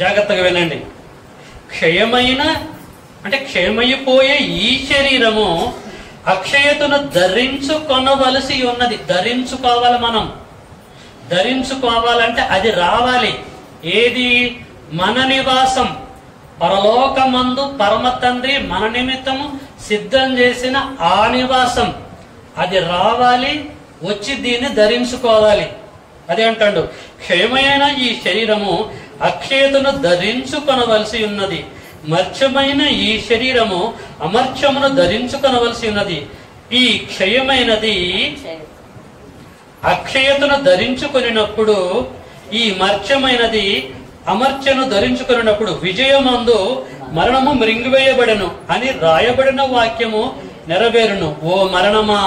జాగ్రత్తగా వినండి. క్షయమైన అంటే క్షయమైపోయే ఈ శరీరము అక్షయతను ధరించుకొనవలసి ఉన్నది. ధరించుకోవాలి. మనం ధరించుకోవాలంటే అది రావాలి. ఏది? మన నివాసం, పరలోకమందు పరమ తండ్రి మన నిమిత్తము సిద్ధం చేసిన ఆ నివాసం అది రావాలి. వచ్చి దీన్ని ధరించుకోవాలి. అదే అంటాడు, క్షయమైన ఈ శరీరము అక్షయతను ధరించుకొనవలసి ఉన్నది, మర్చమైన ఈ శరీరము అమర్చమును ధరించుకొనవలసి ఉన్నది. ఈ క్షయమైనది అక్షయతను ధరించుకొనినప్పుడు, ఈ మర్చమైనది అమర్చను ధరించుకున్నప్పుడు విజయమందు మరణము మృంగివేయబడెను అని రాయబడిన వాక్యము నెరవేరును. ఓ మరణమా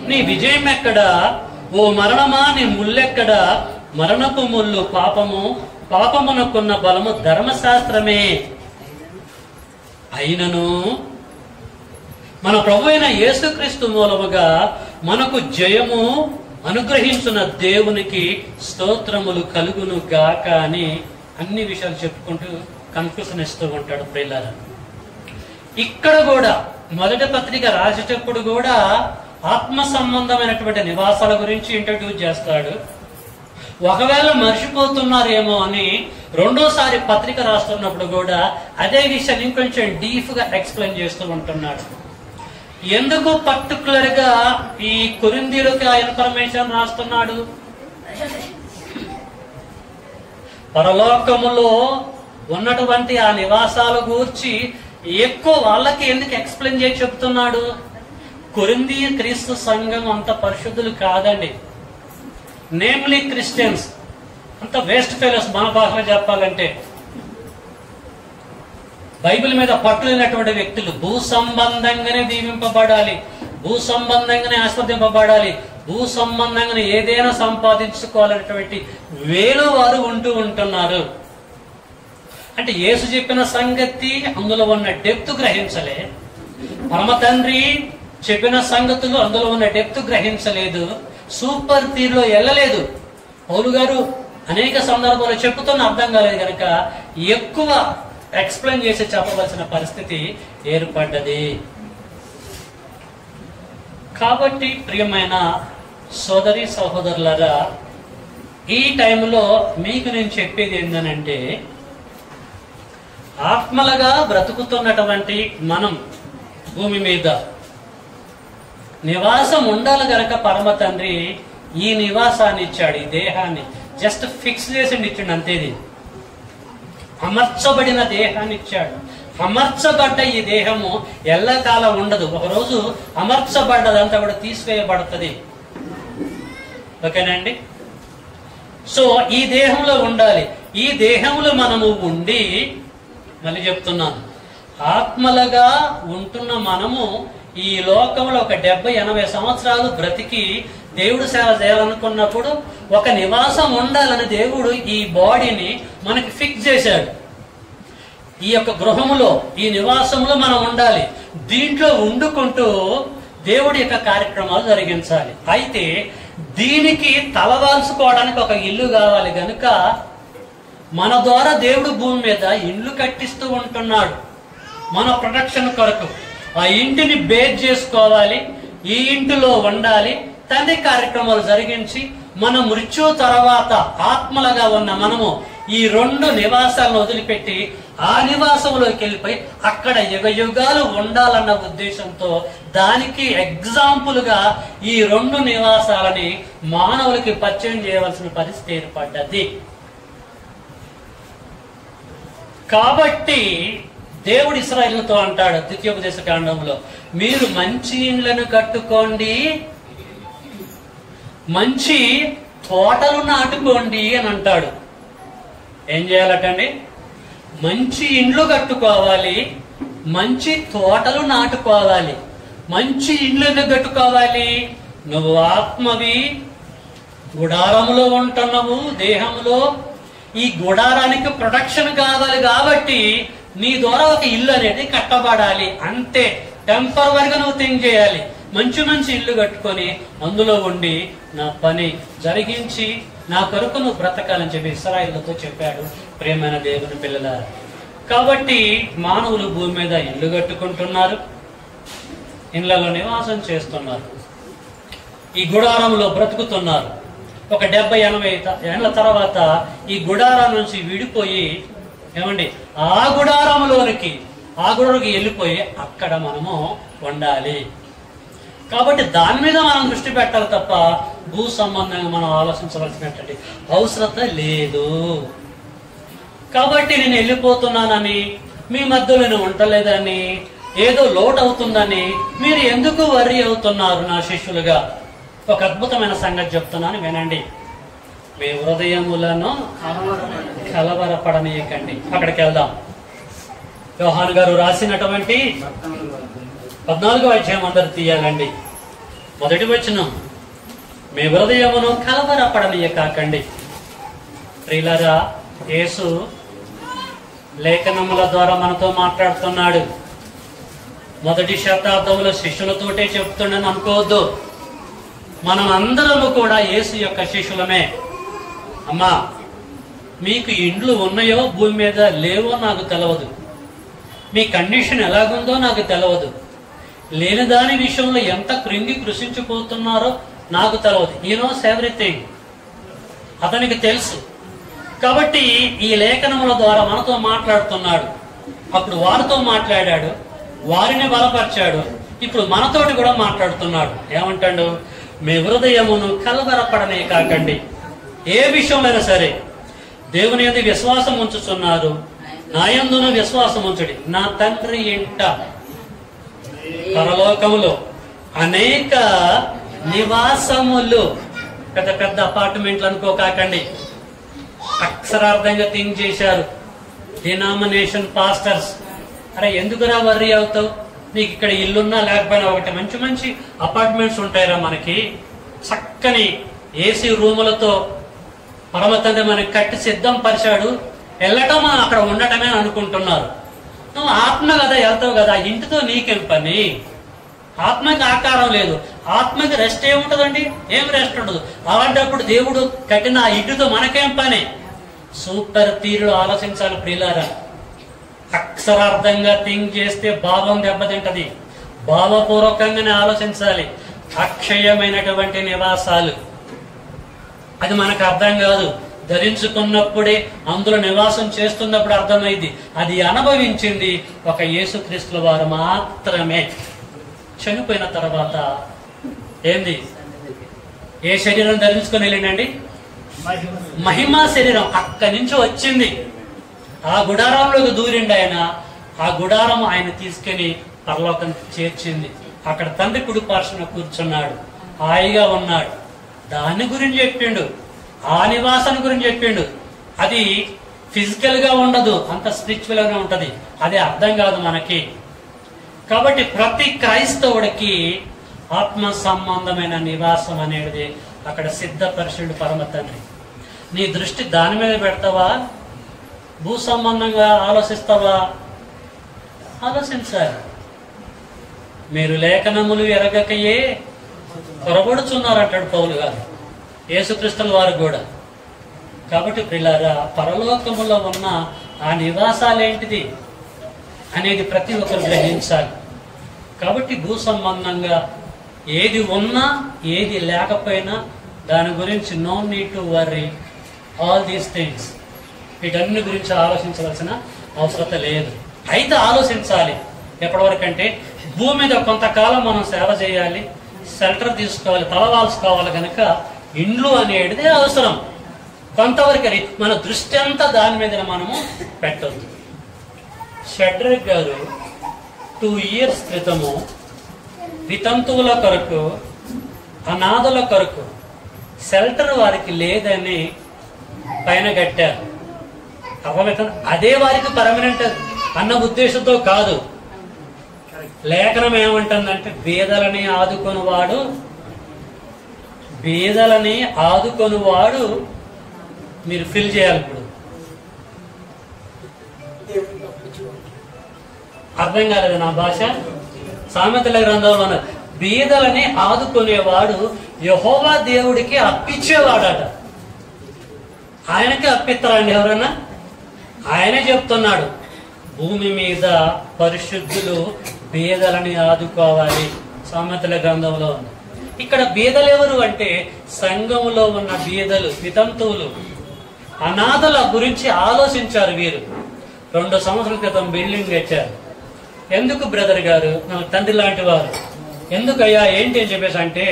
నీ విజయం ఎక్కడా? ఓ మరణమా నీ ముల్లెక్కడా? మరణపు ముళ్ళు పాపము, పాపమునకున్న బలము ధర్మశాస్త్రమే. అయినను మన ప్రభు అయిన యేసుక్రీస్తు మూలముగా మనకు జయము అనుగ్రహించిన దేవునికి స్తోత్రములు కలుగును గాక అని అన్ని విషయాలు చెప్పుకుంటూ కన్ఫ్యూషన్ ఇస్తూ ఉంటాడు. ప్రియులారా, ఇక్కడ కూడా మొదటి పత్రిక రాసేటప్పుడు కూడా ఆత్మ సంబంధమైనటువంటి నివాసాల గురించి ఇంట్రడ్యూస్ చేస్తాడు. ఒకవేళ మర్చిపోతున్నారేమో అని రెండోసారి పత్రిక రాస్తున్నప్పుడు కూడా అదే విషయాన్ని ఇంకొంచెం డీప్ గా ఎక్స్ప్లెయిన్ చేస్తూ ఉంటున్నాడు. ఎందుకు పర్టికులర్ గా ఈ కొరింథీయులకు ఆ ఇన్ఫర్మేషన్ రాస్తున్నాడు? పరలోకములో ఉన్నటువంటి ఆ నివాసాల గూర్చి ఎక్కువ వాళ్ళకి ఎందుకు ఎక్స్ప్లెయిన్ చేసి చెప్తున్నాడు? కొరింథీ క్రీస్తు సంఘం అంత పరిశుద్ధులు కాదండి. నేమ్లీ క్రిస్టియన్స్ అంత వేస్ట్ ఫెలోస్, మన భాషలో చెప్పాలంటే. బైబిల్ మీద పట్టులేనటువంటి వ్యక్తులు, భూ సంబంధంగానే దీవింపబడాలి, భూ సంబంధంగానే ఆస్వాదింపబడాలి, భూ సంబంధంగానే ఏదైనా సంపాదించుకోవాలనేటువంటి వేలు వారు ఉంటున్నారు. అంటే యేసు చెప్పిన సంగతి అందులో ఉన్న డెప్త్ గ్రహించలే, పరమ తండ్రి చెప్పిన సంగతులు అందులో ఉన్న డెప్త్ గ్రహించలేదు, సూపర్ తీరులో వెళ్ళలేదు. పౌలు గారు అనేక సందర్భాల్లో చెప్పుతున్న అర్థం కాలేదు కనుక ఎక్కువ ఎక్స్ప్లెయిన్ చేసి చెప్పవలసిన పరిస్థితి ఏర్పడ్డది. కాబట్టి ప్రియమైన సోదరి సహోదరులారా, ఈ టైంలో మీకు నేను చెప్పేది ఏంటనంటే, ఆత్మలుగా బ్రతుకుతున్నటువంటి మనం భూమి మీద నివాసం ఉండాలి గనక పరమ తండ్రి ఈ నివాసాన్ని ఇచ్చాడు, ఈ దేహాన్ని జస్ట్ ఫిక్స్ చేసి ఇచ్చాడు అంతేది. అమర్చబడిన దేహాన్ని ఇచ్చాడు. అమర్చబడ్డ ఈ దేహము ఎల్లకాలం ఉండదు, ఒకరోజు అమర్చబడ్డదంతా కూడా తీసివేయబడుతుంది. ఓకేనండి. సో ఈ దేహంలో ఉండాలి. ఈ దేహంలో మనము ఉండి, మళ్ళీ చెప్తున్నాను, ఆత్మలుగా ఉంటున్న మనము ఈ లోకంలో ఒక 70-80 సంవత్సరాలు బ్రతికి దేవుడు సేవ చేయాలనుకున్నప్పుడు ఒక నివాసం ఉండాలని దేవుడు ఈ బాడీని మనకి ఫిక్స్ చేశాడు. ఈ యొక్క గృహములో, ఈ నివాసంలో మనం ఉండాలి. దీంట్లో వండుకుంటూ దేవుడి యొక్క కార్యక్రమాలు జరిగించాలి. అయితే దీనికి తలవాల్చుకోవడానికి ఒక ఇల్లు కావాలి గనుక మన ద్వారా దేవుడు భూమి మీద ఇల్లు కట్టిస్తూ ఉంటున్నాడు మన ప్రొటెక్షన్ కొరకు. ఆ ఇంటిని బేస్ చేసుకోవాలి, ఈ ఇంటిలో ఉండాలి, తండ్రి కార్యక్రమాలు జరిగించి మన మృత్యు తర్వాత ఆత్మలుగా ఉన్న మనము ఈ 2 నివాసాలను వదిలిపెట్టి ఆ నివాసంలోకి వెళ్ళిపోయి అక్కడ యుగయుగాలు ఉండాలన్న ఉద్దేశంతో దానికి ఎగ్జాంపుల్ గా ఈ 2 నివాసాలని మానవులకి పరిచయం చేయవలసిన పరిస్థితి ఏర్పడ్డది. కాబట్టి దేవుడు ఇశ్రాయేలుతో అంటాడు ద్వితీయోపదేశ కాండంలో, మీరు మంచి ఇండ్లను కట్టుకోండి, మంచి తోటలు నాటుకోండి అని అంటాడు. ఏం చేయాలటండి? మంచి ఇండ్లు కట్టుకోవాలి, మంచి తోటలు నాటుకోవాలి. మంచి ఇండ్లు ఎందుకు కట్టుకోవాలి? నువ్వు ఆత్మవి, గుడారములో ఉంటున్నావు దేహంలో. ఈ గుడారానికి ప్రొటెక్షన్ కావాలి కాబట్టి నీ ద్వారా ఒక ఇల్లు అనేది కట్టబడాలి. అంతే, టెంపరవరీగా నువ్వు థింక్ చేయాలి. మంచి మంచి ఇల్లు కట్టుకొని అందులో ఉండి నా పని జరిగించి నా కొరకు నువ్వు బ్రతకాలని చెప్పి ఇశ్రాయేలుతో చెప్పాడు. ప్రియమైన దేవుని పిల్లలారా, కాబట్టి మానవులు భూమి మీద ఇల్లు కట్టుకుంటున్నారు, ఇళ్లలో నివాసం చేస్తున్నారు, ఈ గుడారంలో బ్రతుకుతున్నారు. ఒక 70-80 ఏళ్ల తర్వాత ఈ గుడారం నుంచి విడిపోయి ఏమండి ఆ గుడారంలోనికి వెళ్ళిపోయి అక్కడ మనము ఉండాలి. కాబట్టి దాని మీద మనం దృష్టి పెట్టాలి తప్ప భూ సంబంధంగా మనం ఆలోచించవలసినటువంటి అవసరం లేదు. కాబట్టి నేను వెళ్ళిపోతున్నానని, మీ మధ్యలో నేను ఉండలేదని, ఏదో లోటు అవుతుందని మీరు ఎందుకు వర్రీ అవుతున్నారు? నా శిష్యులుగా ఒక అద్భుతమైన సంగతి చెప్తున్నాను, వినండి. మీ హృదయములను కలవరపడనీయకండి. అక్కడికి వెళ్దాం. యోహాను గారు రాసినటువంటి 14వ అధ్యాయం అందరు తీయాలండి. మొదటి వచనం, మీ హృదయమును కలవరపడనీయకండి. ప్రియులారా, యేసు లేఖనముల ద్వారా మనతో మాట్లాడుతున్నాడు. మొదటి శతాబ్దంలో శిష్యులతోటే చెప్తుండని అనుకోవద్దు. మనం అందరము కూడా యేసు యొక్క శిష్యులమే. అమ్మా, మీకు ఇండ్లు ఉన్నాయో భూమి మీద లేవో నాకు తెలియదు, మీ కండిషన్ ఎలాగుందో నాకు తెలియదు, లేని దాని విషయంలో ఎంత కృషించిపోతున్నారో నాకు తెలియదు. ఈ నోస్ ఎవ్రీథింగ్, అతనికి తెలుసు. కాబట్టి ఈ లేఖనముల ద్వారా మనతో మాట్లాడుతున్నాడు. అప్పుడు వారితో మాట్లాడాడు, వారిని బలపరిచాడు. ఇప్పుడు మనతోటి కూడా మాట్లాడుతున్నాడు. ఏమంటాడు? మీ హృదయమును కలవరపడనే కాకండి. ఏ విషయంలో సరే దేవుని యందు విశ్వాసం ఉంచుతున్నారు, నా యందును విశ్వాసం ఉంచుడి. నా తండ్రి ఇంట పరలోకములో అనేక నివాసములు, పెద్ద పెద్ద అపార్ట్మెంట్లు అనుకోకాకండి. అక్షరార్థంగా థింక్ చేశారు డినామినేషన్ పాస్టర్స్. అరే ఎందుకురా వర్రీ అవుతావు, నీకు ఇక్కడ ఇల్లున్నా లేకపోయినా ఒకటి మంచి మంచి అపార్ట్మెంట్స్ ఉంటాయిరా మనకి, చక్కని ఏసీ రూములతో పరమ తండ్రి మనకి కట్టి సిద్ధం పరిచాడు, వెళ్ళటం అక్కడ ఉండటమే అనుకుంటున్నారు. నువ్వు ఆత్మ కదా వెళ్తావు కదా, ఇంటితో నీకేం పని? ఆత్మకి ఆకారం లేదు, ఆత్మకి రెస్ట్ ఏముంటదండి? ఏం రెస్ట్ ఉండదు. అలాంటప్పుడు దేవుడు కట్టిన ఆ ఇంటితో మనకేం పని? సూపర్ తీరులో ఆలోచించాలి ప్రియులారా. అక్షరార్థంగా థింక్ చేస్తే భావం దెబ్బతింటది. భావపూర్వకంగానే ఆలోచించాలి. అక్షయమైనటువంటి నివాసాలు, అది మనకు అర్థం కాదు. ధరించుకున్నప్పుడే, అందులో నివాసం చేస్తున్నప్పుడు అర్థమైంది. అది అనుభవించింది ఒక యేసుక్రీస్తుల వారు మాత్రమే. చనిపోయిన తర్వాత ఏంది? ఏ శరీరం ధరించుకొని వెళ్ళిండండి? మహిమా శరీరం. అక్కడి నుంచి వచ్చింది. ఆ గుడారంలోకి దూరిండి ఆయన. ఆ గుడారం ఆయన తీసుకెళ్లి పరలోకం చేర్చింది. అక్కడ తండ్రి కుడి పార్శ్వన కూర్చున్నాడు, హాయిగా ఉన్నాడు. దాని గురించి చెప్పిండు, ఆ నివాసాన్ని గురించి చెప్పిండు. అది ఫిజికల్ గా ఉండదు, అంత స్పిరిచువల్ గా ఉంటది. అది అర్థం కాదు మనకి. కాబట్టి ప్రతి క్రైస్తవుడికి ఆత్మ సంబంధమైన నివాసం అనేది అక్కడ సిద్ధపరిచిండు పరమ తండ్రి. నీ దృష్టి దాని మీద పెడతావా? భూ సంబంధంగా ఆలోచిస్తావా? ఆలోచించాలి. మీరు లేఖనములు ఎరగకయే పొరబడుచున్నారంటాడు పౌలు గారు, యేసుక్రీస్తుల వారు కూడా. కాబట్టి పిల్లారా, పరలోకములో ఉన్న ఆ నివాసాలేంటిది అనేది ప్రతి ఒక్కరు గ్రహించాలి. కాబట్టి భూ సంబంధంగా ఏది ఉన్నా ఏది లేకపోయినా దాని గురించి no need to worry all these things. వీటన్ని గురించి ఆలోచించవలసిన అవసరం లేదు. అయితే ఆలోచించాలి. ఎప్పటి వరకు అంటే, భూమి మీద కొంతకాలం మనం సేవ చేయాలి, షెల్టర్ తీసుకోవాలి, తలవాల్చుకోవాలి. కనుక ఇండ్లు అనేది అవసరం. కొంతవరకు మన దృష్టి అంతా దాని మీద మనము పెట్టద్దు. షడ్రక్ గారు 2 years క్రితము వితంతువుల కొరకు, అనాథల కొరకు షెల్టర్ వారికి లేదని పైన కట్టారు. అదే వారికి పర్మనెంట్ అన్న ఉద్దేశంతో కాదు. లేఖనం ఏమంటుందంటే, బీదలని ఆదుకొనువాడు మీరు ఫిల్ చేయాలి. ఇప్పుడు అర్థం కాలేదు నా భాష. సామెతల గ్రంథంలో ఉన్నది, బీదలని ఆదుకునేవాడు యెహోవా దేవుడికి అప్పించేవాడట. ఆయనకే అప్పిస్తారండి ఎవరన్నా? ఆయనే చెప్తున్నాడు, భూమి మీద పరిశుద్ధులు బీదలని ఆదుకోవాలి. సామెతల గ్రంథంలో ఉంది. ఇక్కడ బీదలు ఎవరు అంటే, సంఘంలో ఉన్న బీదలు, వితంతువులు, అనాథల గురించి ఆలోచించారు వీరు. 2 సంవత్సరాల క్రితం బిల్డింగ్ కట్టారు. ఎందుకు బ్రదర్ గారు, నాకు తండ్రి లాంటి వారు, ఎందుకయ్యా ఏంటి అని చెప్పేసి అంటే,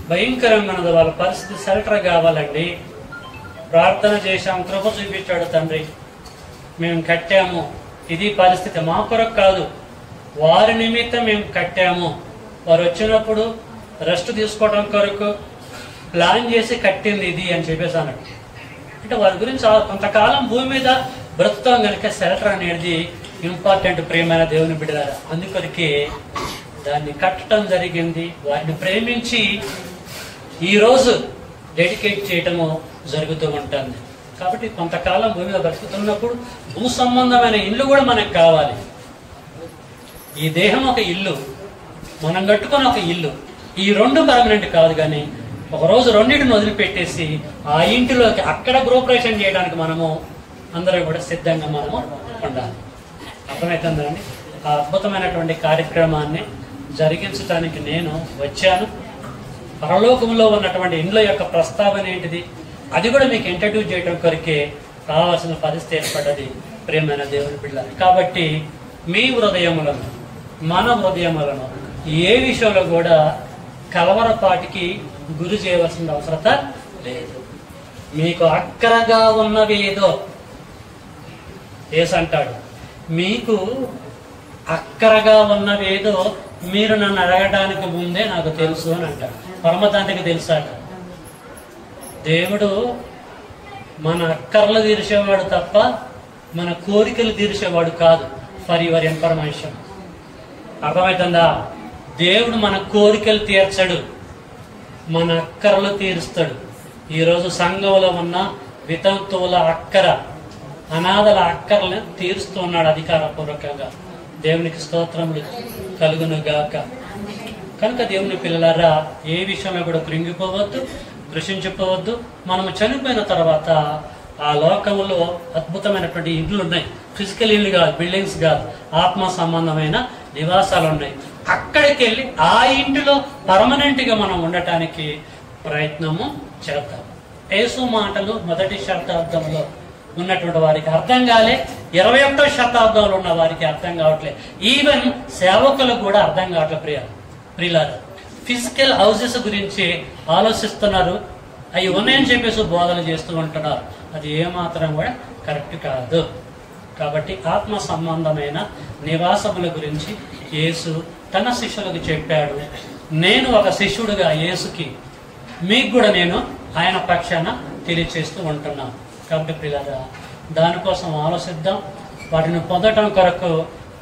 భయంకరంగా ఉన్నది వాళ్ళ పరిస్థితి, షెల్టర్ కావాలండి. ప్రార్థన చేశాం, కృప చూపించాడు తండ్రి, మేము కట్టాము. ఇది పరిస్థితి. మా కొరకు కాదు, వారి నిమిత్తం మేము కట్టాము. వారు వచ్చినప్పుడు రెస్ట్ తీసుకోవడం కొరకు ప్లాన్ చేసి కట్టింది ఇది అని చెప్పేసి అన్నట్టు. అంటే వారి గురించి కొంతకాలం భూమి మీద బ్రతుకుతాం కనుక షెల్టర్ అనేది ఇంపార్టెంట్. ప్రేమైన దేవుని బిడ్డలారా, అందుకొరకే దాన్ని కట్టడం జరిగింది. వారిని ప్రేమించి ఈరోజు డెడికేట్ చేయటము జరుగుతూ ఉంటుంది. కాబట్టి కొంతకాలం భూమి మీద బ్రతుకుతున్నప్పుడు భూ సంబంధమైన ఇల్లు కూడా మనకు కావాలి. ఈ దేహం ఒక ఇల్లు, మనం కట్టుకున్న ఒక ఇల్లు. ఈ 2 పర్మనెంట్ కాదు. కానీ ఒకరోజు రెండింటిని వదిలిపెట్టేసి ఆ ఇంటిలోకి అక్కడ గృహప్రవేశం చేయడానికి మనము అందరూ కూడా సిద్ధంగా మనము ఉండాలి. అర్థమవుతుందండి? ఆ అద్భుతమైనటువంటి కార్యక్రమాన్ని జరిగించడానికి నేను వచ్చాను. పరలోకంలో ఉన్నటువంటి ఇండ్ల యొక్క ప్రస్తావన ఏంటిది, అది కూడా మీకు ఇంట్రడ్యూస్ చేయడం కొరకే కావాల్సిన పరిస్థితి ఏర్పడ్డది. ప్రేమైన దేవుని బిడ్డలారా, కాబట్టి మీ హృదయములను, మన హృదయములను ఏ విషయంలో కూడా కలవరపాటికి గురి చేయవలసిన అవసరత లేదు. మీకు అక్కరగా ఉన్నవేదో ఏసంటాడు, మీకు అక్కరగా ఉన్నవేదో మీరు నన్ను అడగడానికి ముందే నాకు తెలుసు అని అంటాడు. పరమతండ్రికి తెలుసాట. దేవుడు మన అక్కర్లు తీర్చేవాడు తప్ప మన కోరికలు తీర్చేవాడు కాదు. For your information. అర్థమవుతుందా? దేవుడు మన కోరికలు తీర్చడు, మన అక్కర్లు తీరుస్తాడు. ఈరోజు సంఘంలో ఉన్న వితంతువుల అక్కర, అనాథల అక్కర్లను తీరుస్తూ ఉన్నాడు అధికారపూర్వకంగా. దేవునికి స్తోత్రములు కలుగును గాక. కనుక దేవుని పిల్లలారా, ఏ విషయంలో కూడా కృంగిపోవద్దు, కృషించిపోవద్దు. మనము చనిపోయిన తర్వాత ఆ లోకంలో అద్భుతమైనటువంటి ఇండ్లు ఉన్నాయి. ఫిజికల్ ఇల్లు కాదు, బిల్డింగ్స్ కాదు, ఆత్మ సంబంధమైన నివాసాలు ఉన్నాయి. అక్కడికి వెళ్ళి ఆ ఇంటిలో పర్మనెంట్ గా మనం ఉండటానికి ప్రయత్నము చేద్దాం. యేసు మాటలు మొదటి శతాబ్దంలో ఉన్నటువంటి వారికి అర్థం కాలే, 21వ శతాబ్దంలో ఉన్న వారికి అర్థం కావట్లేదు. ఈవెన్ సేవకులకు కూడా అర్థం కావట్లేదు. ప్రియులారా, ఫిజికల్ హౌసెస్ గురించి ఆలోచిస్తున్నారు, అవి ఉన్నాయని చెప్పేసి బోధలు చేస్తూ ఉంటున్నారు. అది ఏమాత్రం కూడా కరెక్ట్ కాదు. కాబట్టి ఆత్మ సంబంధమైన నివాసముల గురించి యేసు తన శిష్యులకు చెప్పాడు. నేను ఒక శిష్యుడుగా యేసుకి మీకు కూడా నేను ఆయన పక్షాన తెలియచేస్తూ ఉంటున్నాను. కాబట్టి ప్రియులారా, దానికోసం ఆలోచిద్దాం, వాటిని పొందటం కొరకు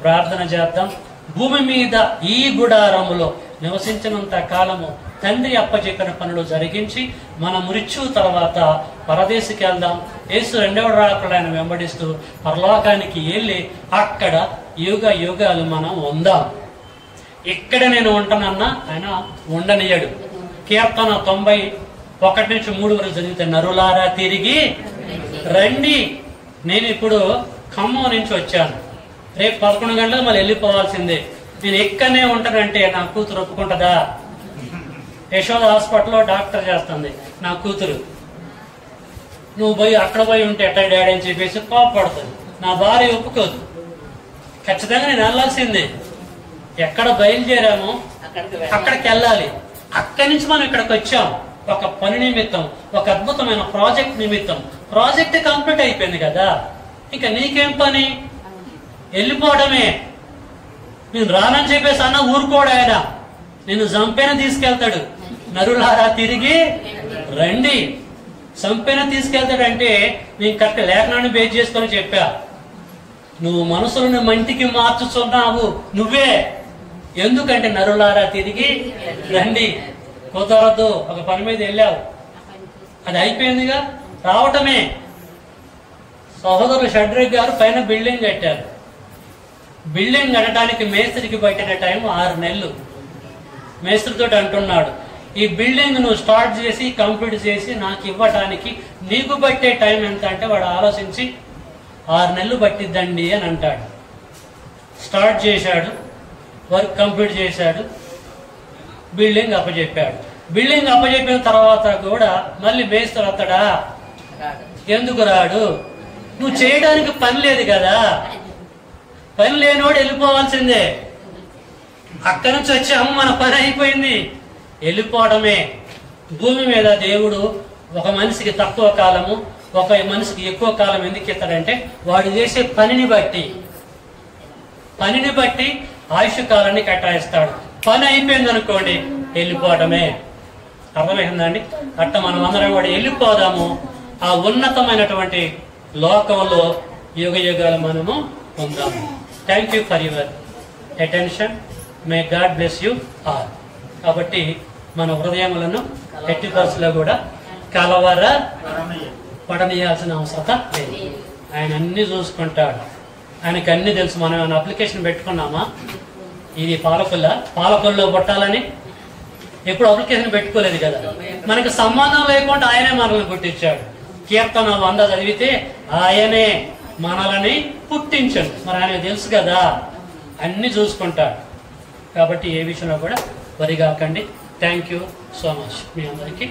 ప్రార్థన చేద్దాం. భూమి మీద ఈ గుడారములో నివసించినంత కాలము తండ్రి అప్పచెప్పిన పనులు జరిగించి మన మృత్యు తర్వాత పరదేశికి వెళ్దాం. యేసు రెండవ రాకడలో ఆయన వెంబడిస్తూ పరలోకానికి వెళ్ళి అక్కడ యుగ యుగాలు మనం ఉందాం. ఇక్కడ నేను ఉంటానన్నా ఆయన ఉండనియడు. కీర్తన 91:1-3 వరకు చదివితే, నరులారా తిరిగి రండి, నేను ఇప్పుడు ఖమ్మం నుంచి వచ్చాను, రేపు 11 గంటలకు మళ్ళీ వెళ్ళిపోవాల్సిందే, నేను ఇక్కడనే ఉంటానంటే నా కూతురు ఒప్పుకుంటుందా? యశోద హాస్పిటల్లో డాక్టర్ చేస్తుంది నా కూతురు, నువ్వు పోయి అక్కడ పోయి ఉంటే ఎట్లా డాడీ అని చెప్పేసి కోపడుతుంది. నా భార్య ఒప్పుకోదు, ఖచ్చితంగా నేను వెళ్ళాల్సిందే. ఎక్కడ బయలుదేరామో అక్కడికి వెళ్ళాలి. అక్కడి నుంచి మనం ఇక్కడికి వచ్చాం ఒక పని నిమిత్తం, ఒక అద్భుతమైన ప్రాజెక్ట్ నిమిత్తం. ప్రాజెక్ట్ కంప్లీట్ అయిపోయింది కదా, ఇంకా నీకేం పని? వెళ్ళిపోవడమే. నేను రానని చెప్పేసి అన్న ఊరుకోడు ఆయన, నిన్ను చంపేన తీసుకెళ్తాడు. నరులారా తిరిగి రండి, చంపేన తీసుకెళ్తాడు అంటే నేను కరెక్ట్ లేఖనాన్ని బేస్ చేసుకొని చెప్పా. నువ్వు మనసులను మంటికి మార్చుతున్నావు నువ్వే. ఎందుకంటే నరులారా తిరిగి రండి. కుదరదు, ఒక పని మీద వెళ్ళావు, అది అయిపోయిందిగా, రావటమే. సహోదరులు షడ్రిక్ గారు పైన బిల్డింగ్ కట్టారు. బిల్డింగ్ కట్టడానికి మేస్త్రికి పట్టిన టైం 6 నెలలు. మేస్త్రితో అంటున్నాడు, ఈ బిల్డింగ్ నువ్వు స్టార్ట్ చేసి కంప్లీట్ చేసి నాకు ఇవ్వటానికి నీకు పట్టే టైం ఎంత అంటే వాడు ఆలోచించి 6 నెలలు పట్టిద్దండి అని అంటాడు. స్టార్ట్ చేశాడు, వర్క్ కంప్లీట్ చేశాడు, బిల్డింగ్ అప్పచెప్పాడు. బిల్డింగ్ అప్పచెప్పిన తర్వాత కూడా మళ్ళీ మేస్త్రి వస్తాడా? ఎందుకు రాడు? నువ్వు చేయడానికి పని లేదు కదా, పని లేనివాడు వెళ్ళిపోవాల్సిందే. అక్కడి నుంచి వచ్చాము, మన పని అయిపోయింది, వెళ్ళిపోవడమే. భూమి మీద దేవుడు ఒక మనిషికి తక్కువ కాలము, ఒక మనిషికి ఎక్కువ కాలం ఎందుకు ఇస్తాడంటే వాడు చేసే పనిని బట్టి ఆయుష్ కాలాన్ని కేటాయిస్తాడు. పని అయిపోయింది అనుకోండి, వెళ్ళిపోవడమే. అర్థమైందండి? అట్ట మనం అందరం కూడా వెళ్ళిపోదాము. ఆ ఉన్నతమైనటువంటి లోకంలో యుగ యుగాలు మనము పొందాము. Thank you for your attention. May God bless you all. కాబట్టి మన హృదయములను ఎట్టి పరిస్థితుల్లో కూడా కలవర పడనీయాల్సిన అవసరం లేదు. ఆయన అన్ని చూసుకుంటాడు, ఆయనకి అన్ని తెలుసు. మనం ఏమైనా అప్లికేషన్ పెట్టుకున్నామా ఇది పాలకొల్లో పుట్టాలని? ఎప్పుడు అప్లికేషన్ పెట్టుకోలేదు కదా. మనకి సంబంధం లేకుండా ఆయనే మనల్ని పుట్టించాడు. కీర్తన 100 చదివితే ఆయనే మనల్ని పుట్టించాడు. మరి ఆయనకు తెలుసు కదా, అన్ని చూసుకుంటాడు. కాబట్టి ఏ విషయంలో కూడా వరిగాకండి. Thank you so much. మీ అందరికీ